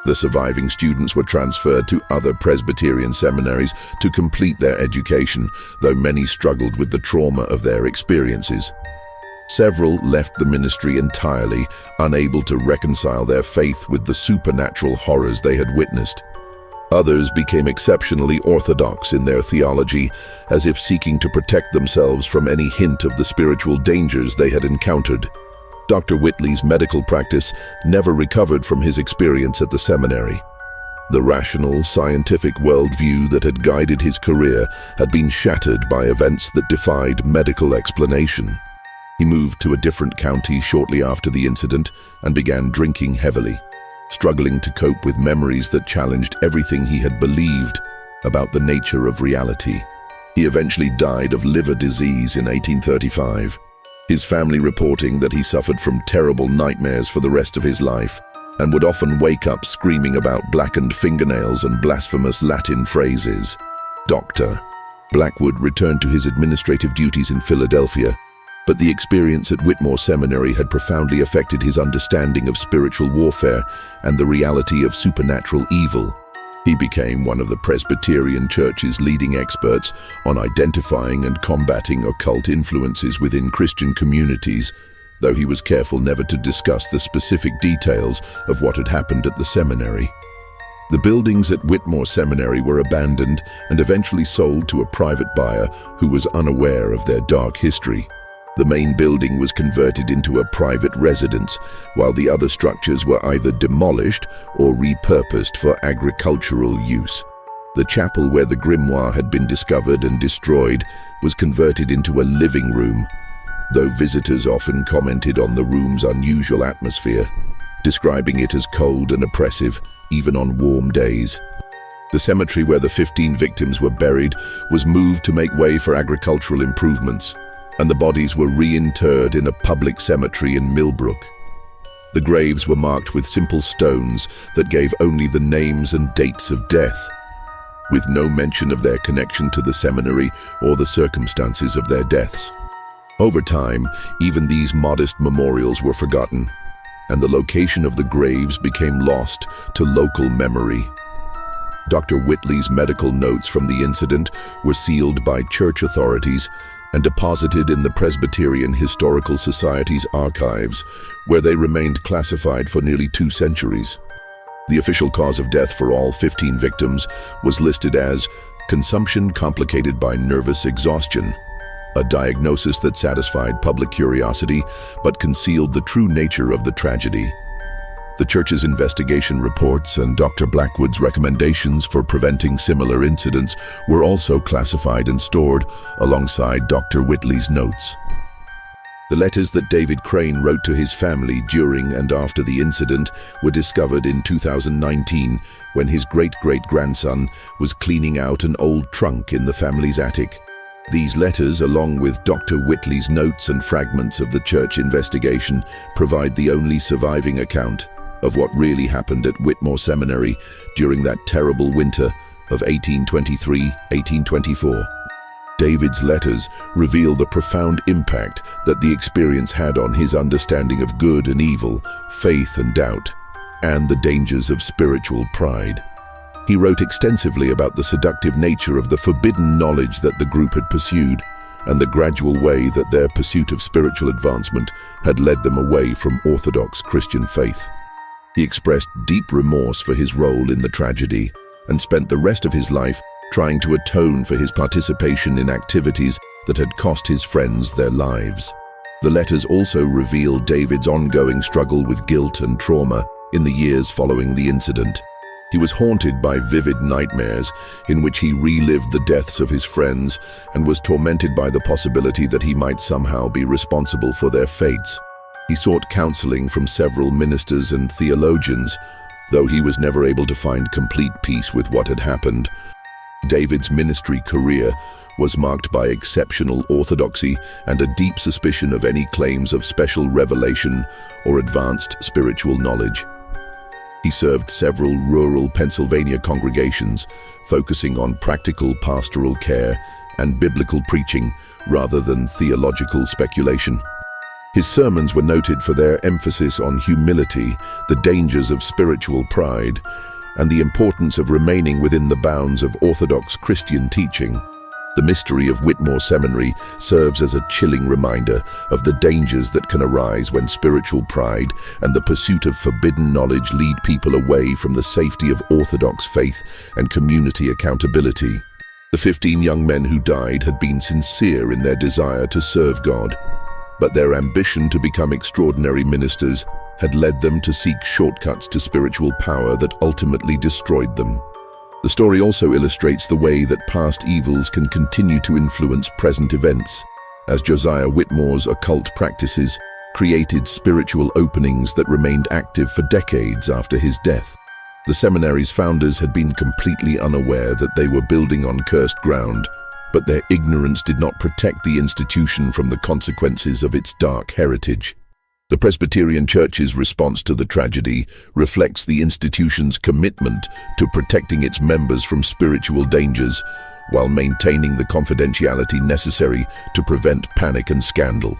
The surviving students were transferred to other Presbyterian seminaries to complete their education, though many struggled with the trauma of their experiences. Several left the ministry entirely, unable to reconcile their faith with the supernatural horrors they had witnessed. Others became exceptionally orthodox in their theology, as if seeking to protect themselves from any hint of the spiritual dangers they had encountered. Dr. Whitley's medical practice never recovered from his experience at the seminary. The rational, scientific worldview that had guided his career had been shattered by events that defied medical explanation. He moved to a different county shortly after the incident and began drinking heavily, struggling to cope with memories that challenged everything he had believed about the nature of reality. He eventually died of liver disease in 1835, his family reporting that he suffered from terrible nightmares for the rest of his life and would often wake up screaming about blackened fingernails and blasphemous Latin phrases. Dr. Blackwood returned to his administrative duties in Philadelphia, but the experience at Whitmore Seminary had profoundly affected his understanding of spiritual warfare and the reality of supernatural evil. He became one of the Presbyterian Church's leading experts on identifying and combating occult influences within Christian communities, though he was careful never to discuss the specific details of what had happened at the seminary. The buildings at Whitmore Seminary were abandoned and eventually sold to a private buyer who was unaware of their dark history. The main building was converted into a private residence, while the other structures were either demolished or repurposed for agricultural use. The chapel where the grimoire had been discovered and destroyed was converted into a living room, though visitors often commented on the room's unusual atmosphere, describing it as cold and oppressive, even on warm days. The cemetery where the 15 victims were buried was moved to make way for agricultural improvements, and the bodies were reinterred in a public cemetery in Millbrook. The graves were marked with simple stones that gave only the names and dates of death, with no mention of their connection to the seminary or the circumstances of their deaths. Over time, even these modest memorials were forgotten, and the location of the graves became lost to local memory. Dr. Whitley's medical notes from the incident were sealed by church authorities and deposited in the Presbyterian Historical Society's archives, where they remained classified for nearly 2 centuries. The official cause of death for all 15 victims was listed as consumption complicated by nervous exhaustion, a diagnosis that satisfied public curiosity but concealed the true nature of the tragedy. The church's investigation reports and Dr. Blackwood's recommendations for preventing similar incidents were also classified and stored alongside Dr. Whitley's notes. The letters that David Crane wrote to his family during and after the incident were discovered in 2019 when his great-great-grandson was cleaning out an old trunk in the family's attic. These letters, along with Dr. Whitley's notes and fragments of the church investigation, provide the only surviving account of what really happened at Whitmore Seminary during that terrible winter of 1823-1824. David's letters reveal the profound impact that the experience had on his understanding of good and evil, faith and doubt, and the dangers of spiritual pride. He wrote extensively about the seductive nature of the forbidden knowledge that the group had pursued, and the gradual way that their pursuit of spiritual advancement had led them away from orthodox Christian faith. He expressed deep remorse for his role in the tragedy and spent the rest of his life trying to atone for his participation in activities that had cost his friends their lives. The letters also reveal David's ongoing struggle with guilt and trauma in the years following the incident. He was haunted by vivid nightmares in which he relived the deaths of his friends and was tormented by the possibility that he might somehow be responsible for their fates. He sought counseling from several ministers and theologians, though he was never able to find complete peace with what had happened. David's ministry career was marked by exceptional orthodoxy and a deep suspicion of any claims of special revelation or advanced spiritual knowledge. He served several rural Pennsylvania congregations, focusing on practical pastoral care and biblical preaching rather than theological speculation. His sermons were noted for their emphasis on humility, the dangers of spiritual pride, and the importance of remaining within the bounds of Orthodox Christian teaching. The mystery of Whitmore Seminary serves as a chilling reminder of the dangers that can arise when spiritual pride and the pursuit of forbidden knowledge lead people away from the safety of Orthodox faith and community accountability. The 15 young men who died had been sincere in their desire to serve God, but their ambition to become extraordinary ministers had led them to seek shortcuts to spiritual power that ultimately destroyed them. The story also illustrates the way that past evils can continue to influence present events, as Josiah Whitmore's occult practices created spiritual openings that remained active for decades after his death. The seminary's founders had been completely unaware that they were building on cursed ground, but their ignorance did not protect the institution from the consequences of its dark heritage. The Presbyterian Church's response to the tragedy reflects the institution's commitment to protecting its members from spiritual dangers while maintaining the confidentiality necessary to prevent panic and scandal.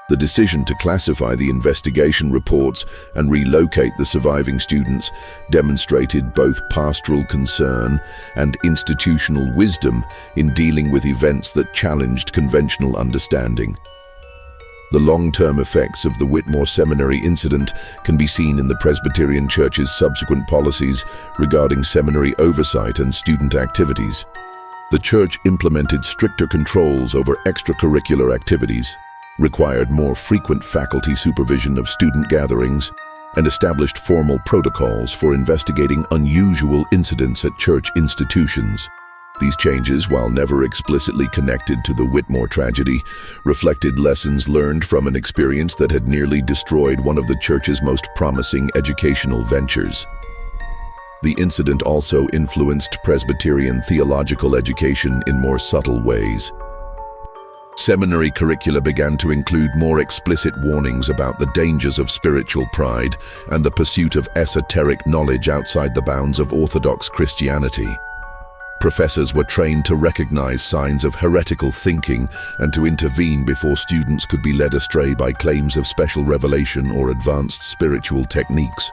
The decision to classify the investigation reports and relocate the surviving students demonstrated both pastoral concern and institutional wisdom in dealing with events that challenged conventional understanding. The long-term effects of the Whitmore Seminary incident can be seen in the Presbyterian Church's subsequent policies regarding seminary oversight and student activities. The Church implemented stricter controls over extracurricular activities, required more frequent faculty supervision of student gatherings, and established formal protocols for investigating unusual incidents at church institutions. These changes, while never explicitly connected to the Whitmore tragedy, reflected lessons learned from an experience that had nearly destroyed one of the church's most promising educational ventures. The incident also influenced Presbyterian theological education in more subtle ways. Seminary curricula began to include more explicit warnings about the dangers of spiritual pride and the pursuit of esoteric knowledge outside the bounds of Orthodox Christianity. Professors were trained to recognize signs of heretical thinking and to intervene before students could be led astray by claims of special revelation or advanced spiritual techniques.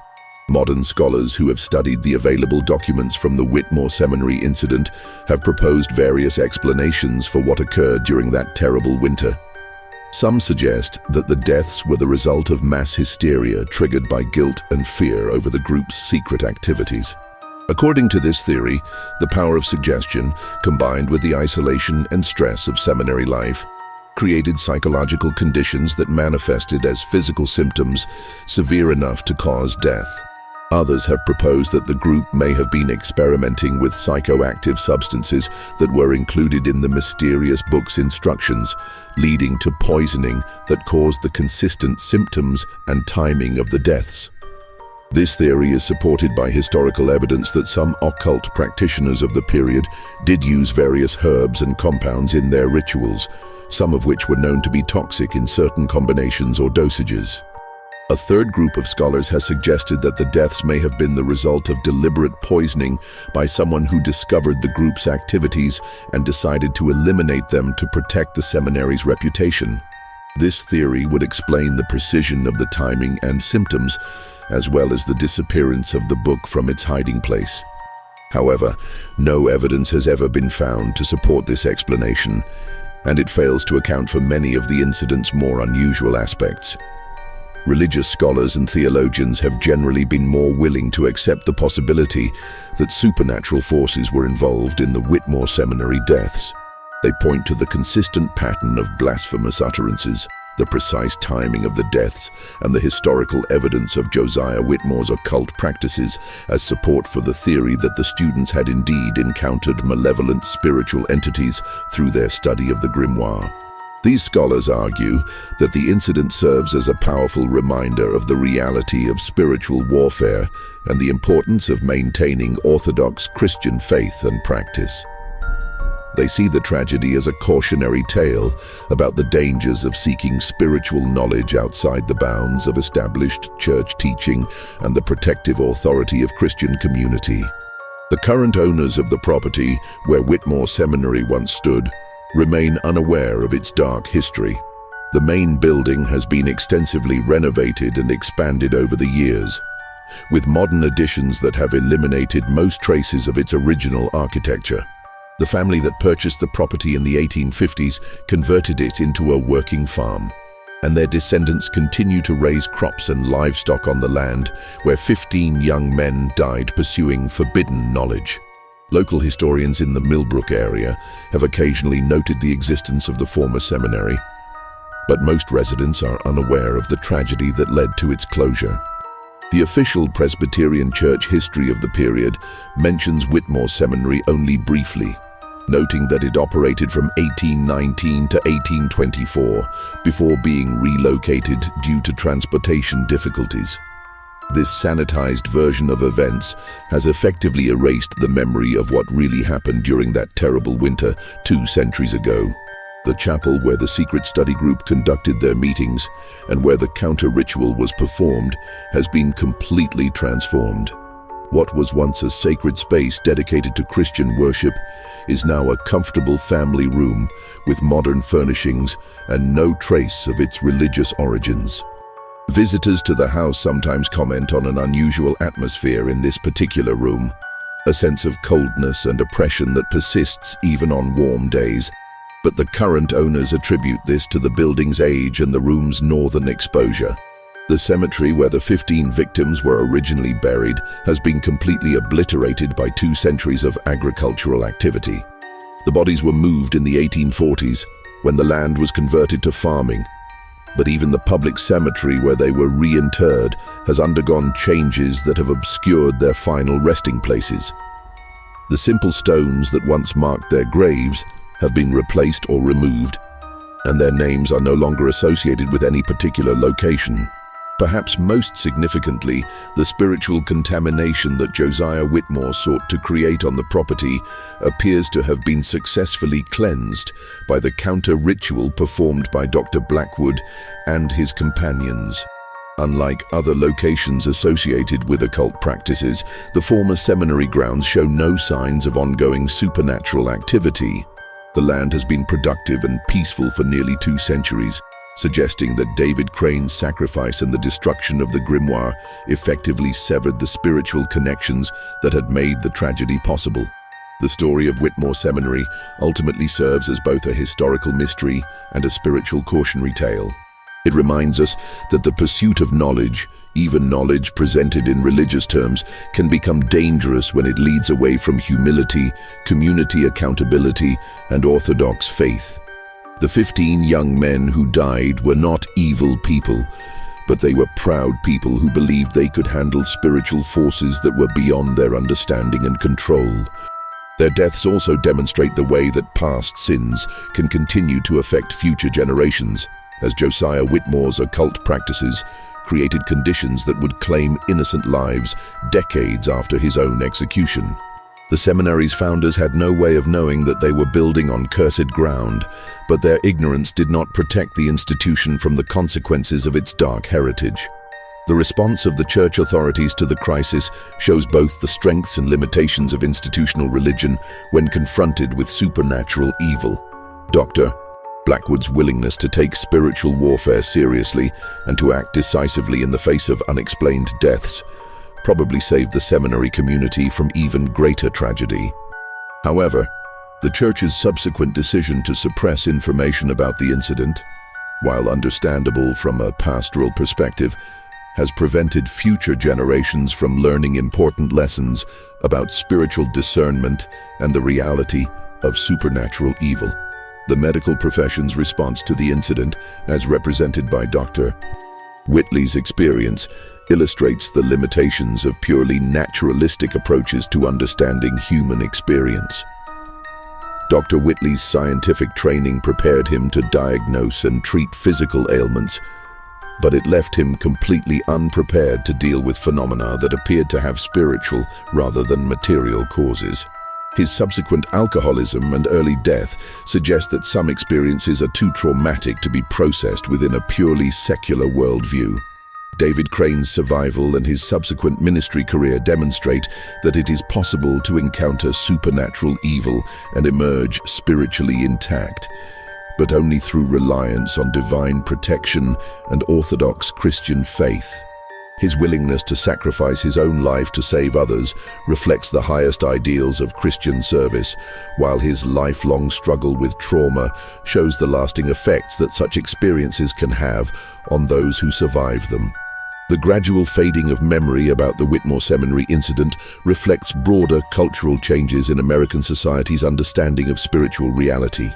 Modern scholars who have studied the available documents from the Whitmore Seminary incident have proposed various explanations for what occurred during that terrible winter. Some suggest that the deaths were the result of mass hysteria triggered by guilt and fear over the group's secret activities. According to this theory, the power of suggestion, combined with the isolation and stress of seminary life, created psychological conditions that manifested as physical symptoms severe enough to cause death. Others have proposed that the group may have been experimenting with psychoactive substances that were included in the mysterious book's instructions, leading to poisoning that caused the consistent symptoms and timing of the deaths. This theory is supported by historical evidence that some occult practitioners of the period did use various herbs and compounds in their rituals, some of which were known to be toxic in certain combinations or dosages. A third group of scholars has suggested that the deaths may have been the result of deliberate poisoning by someone who discovered the group's activities and decided to eliminate them to protect the seminary's reputation. This theory would explain the precision of the timing and symptoms, as well as the disappearance of the book from its hiding place. However, no evidence has ever been found to support this explanation, and it fails to account for many of the incident's more unusual aspects. Religious scholars and theologians have generally been more willing to accept the possibility that supernatural forces were involved in the Whitmore Seminary deaths. They point to the consistent pattern of blasphemous utterances, the precise timing of the deaths, and the historical evidence of Josiah Whitmore's occult practices as support for the theory that the students had indeed encountered malevolent spiritual entities through their study of the grimoire. These scholars argue that the incident serves as a powerful reminder of the reality of spiritual warfare and the importance of maintaining Orthodox Christian faith and practice. They see the tragedy as a cautionary tale about the dangers of seeking spiritual knowledge outside the bounds of established church teaching and the protective authority of Christian community. The current owners of the property, where Whitmore Seminary once stood, remain unaware of its dark history. The main building has been extensively renovated and expanded over the years, with modern additions that have eliminated most traces of its original architecture. The family that purchased the property in the 1850s converted it into a working farm, and their descendants continue to raise crops and livestock on the land where 15 young men died pursuing forbidden knowledge. Local historians in the Millbrook area have occasionally noted the existence of the former seminary, but most residents are unaware of the tragedy that led to its closure. The official Presbyterian Church history of the period mentions Whitmore Seminary only briefly, noting that it operated from 1819 to 1824 before being relocated due to transportation difficulties. This sanitized version of events has effectively erased the memory of what really happened during that terrible winter 2 centuries ago. The chapel where the secret study group conducted their meetings and where the counter-ritual was performed has been completely transformed. What was once a sacred space dedicated to Christian worship is now a comfortable family room with modern furnishings and no trace of its religious origins. Visitors to the house sometimes comment on an unusual atmosphere in this particular room, a sense of coldness and oppression that persists even on warm days. But the current owners attribute this to the building's age and the room's northern exposure. The cemetery where the 15 victims were originally buried has been completely obliterated by 2 centuries of agricultural activity. The bodies were moved in the 1840s when the land was converted to farming, but even the public cemetery where they were reinterred has undergone changes that have obscured their final resting places. The simple stones that once marked their graves have been replaced or removed, and their names are no longer associated with any particular location. Perhaps most significantly, the spiritual contamination that Josiah Whitmore sought to create on the property appears to have been successfully cleansed by the counter-ritual performed by Dr. Blackwood and his companions. Unlike other locations associated with occult practices, the former seminary grounds show no signs of ongoing supernatural activity. The land has been productive and peaceful for nearly 2 centuries, suggesting that David Crane's sacrifice and the destruction of the grimoire effectively severed the spiritual connections that had made the tragedy possible. The story of Whitmore Seminary ultimately serves as both a historical mystery and a spiritual cautionary tale. It reminds us that the pursuit of knowledge, even knowledge presented in religious terms, can become dangerous when it leads away from humility, community accountability, and orthodox faith. The 15 young men who died were not evil people, but they were proud people who believed they could handle spiritual forces that were beyond their understanding and control. Their deaths also demonstrate the way that past sins can continue to affect future generations, as Josiah Whitmore's occult practices created conditions that would claim innocent lives decades after his own execution. The seminary's founders had no way of knowing that they were building on cursed ground, but their ignorance did not protect the institution from the consequences of its dark heritage. The response of the church authorities to the crisis shows both the strengths and limitations of institutional religion when confronted with supernatural evil. Dr. Blackwood's willingness to take spiritual warfare seriously and to act decisively in the face of unexplained deaths probably saved the seminary community from even greater tragedy. However, the church's subsequent decision to suppress information about the incident, while understandable from a pastoral perspective, has prevented future generations from learning important lessons about spiritual discernment and the reality of supernatural evil. The medical profession's response to the incident, as represented by Dr. Whitley's experience, illustrates the limitations of purely naturalistic approaches to understanding human experience. Dr. Whitley's scientific training prepared him to diagnose and treat physical ailments, but it left him completely unprepared to deal with phenomena that appeared to have spiritual rather than material causes. His subsequent alcoholism and early death suggest that some experiences are too traumatic to be processed within a purely secular worldview. David Crane's survival and his subsequent ministry career demonstrate that it is possible to encounter supernatural evil and emerge spiritually intact, but only through reliance on divine protection and orthodox Christian faith. His willingness to sacrifice his own life to save others reflects the highest ideals of Christian service, while his lifelong struggle with trauma shows the lasting effects that such experiences can have on those who survive them. The gradual fading of memory about the Whitmore Seminary incident reflects broader cultural changes in American society's understanding of spiritual reality.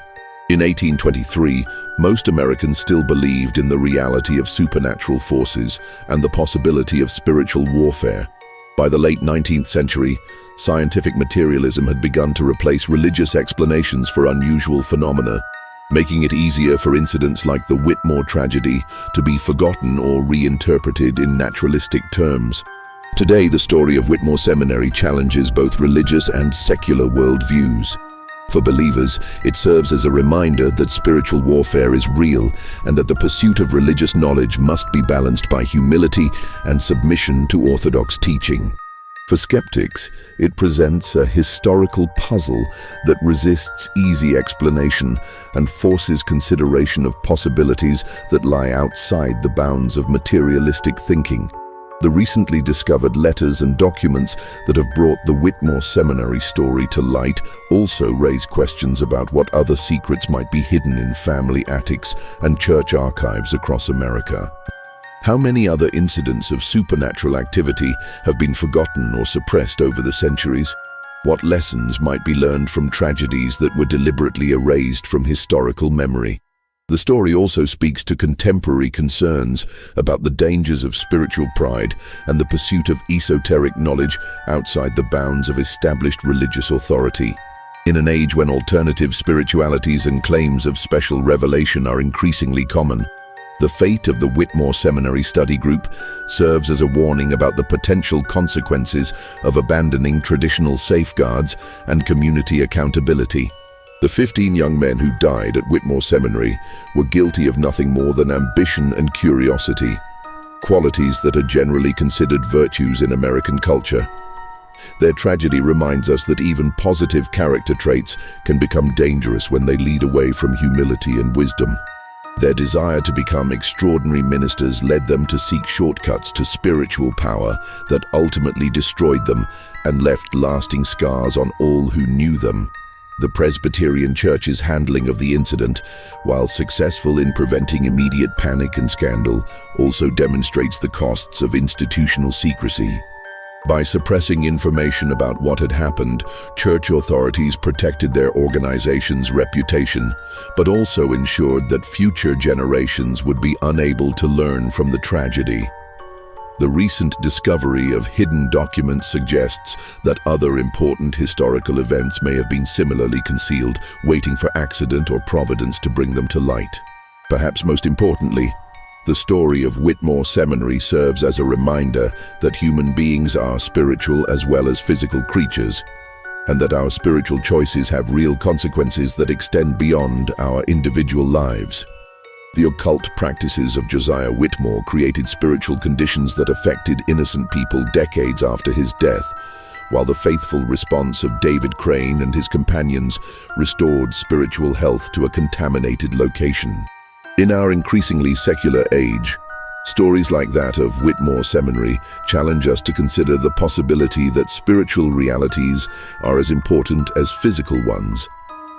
In 1823, most Americans still believed in the reality of supernatural forces and the possibility of spiritual warfare. By the late 19th century, scientific materialism had begun to replace religious explanations for unusual phenomena, making it easier for incidents like the Whitmore tragedy to be forgotten or reinterpreted in naturalistic terms. Today, the story of Whitmore Seminary challenges both religious and secular worldviews. For believers, it serves as a reminder that spiritual warfare is real and that the pursuit of religious knowledge must be balanced by humility and submission to orthodox teaching. For skeptics, it presents a historical puzzle that resists easy explanation and forces consideration of possibilities that lie outside the bounds of materialistic thinking. The recently discovered letters and documents that have brought the Whitmore Seminary story to light also raise questions about what other secrets might be hidden in family attics and church archives across America. How many other incidents of supernatural activity have been forgotten or suppressed over the centuries? What lessons might be learned from tragedies that were deliberately erased from historical memory? The story also speaks to contemporary concerns about the dangers of spiritual pride and the pursuit of esoteric knowledge outside the bounds of established religious authority. In an age when alternative spiritualities and claims of special revelation are increasingly common, the fate of the Whitmore Seminary Study Group serves as a warning about the potential consequences of abandoning traditional safeguards and community accountability. The 15 young men who died at Whitmore Seminary were guilty of nothing more than ambition and curiosity, qualities that are generally considered virtues in American culture. Their tragedy reminds us that even positive character traits can become dangerous when they lead away from humility and wisdom. Their desire to become extraordinary ministers led them to seek shortcuts to spiritual power that ultimately destroyed them and left lasting scars on all who knew them. The Presbyterian Church's handling of the incident, while successful in preventing immediate panic and scandal, also demonstrates the costs of institutional secrecy. By suppressing information about what had happened, church authorities protected their organization's reputation, but also ensured that future generations would be unable to learn from the tragedy. The recent discovery of hidden documents suggests that other important historical events may have been similarly concealed, waiting for accident or providence to bring them to light. Perhaps most importantly, the story of Whitmore Seminary serves as a reminder that human beings are spiritual as well as physical creatures, and that our spiritual choices have real consequences that extend beyond our individual lives. The occult practices of Josiah Whitmore created spiritual conditions that affected innocent people decades after his death, while the faithful response of David Crane and his companions restored spiritual health to a contaminated location. In our increasingly secular age, stories like that of Whitmore Seminary challenge us to consider the possibility that spiritual realities are as important as physical ones,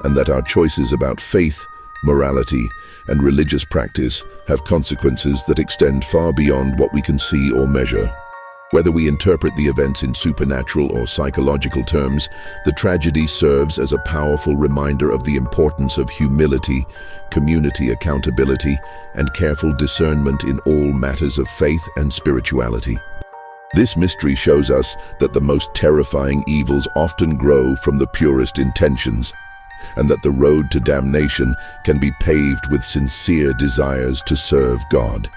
and that our choices about faith, morality, and religious practice have consequences that extend far beyond what we can see or measure. Whether we interpret the events in supernatural or psychological terms, the tragedy serves as a powerful reminder of the importance of humility, community accountability, and careful discernment in all matters of faith and spirituality. This mystery shows us that the most terrifying evils often grow from the purest intentions, and that the road to damnation can be paved with sincere desires to serve God.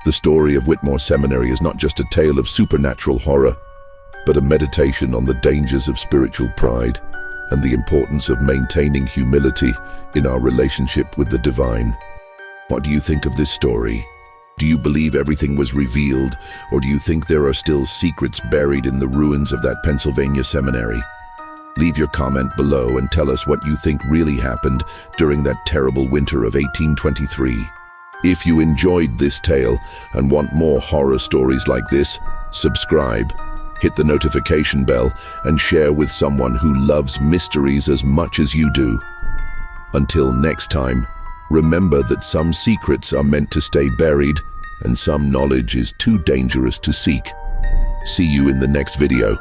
The story of Whitmore Seminary is not just a tale of supernatural horror, but a meditation on the dangers of spiritual pride, and the importance of maintaining humility in our relationship with the divine. What do you think of this story? Do you believe everything was revealed, or do you think there are still secrets buried in the ruins of that Pennsylvania seminary? Leave your comment below and tell us what you think really happened during that terrible winter of 1823. If you enjoyed this tale and want more horror stories like this, subscribe, hit the notification bell, and share with someone who loves mysteries as much as you do. Until next time, remember that some secrets are meant to stay buried and some knowledge is too dangerous to seek. See you in the next video.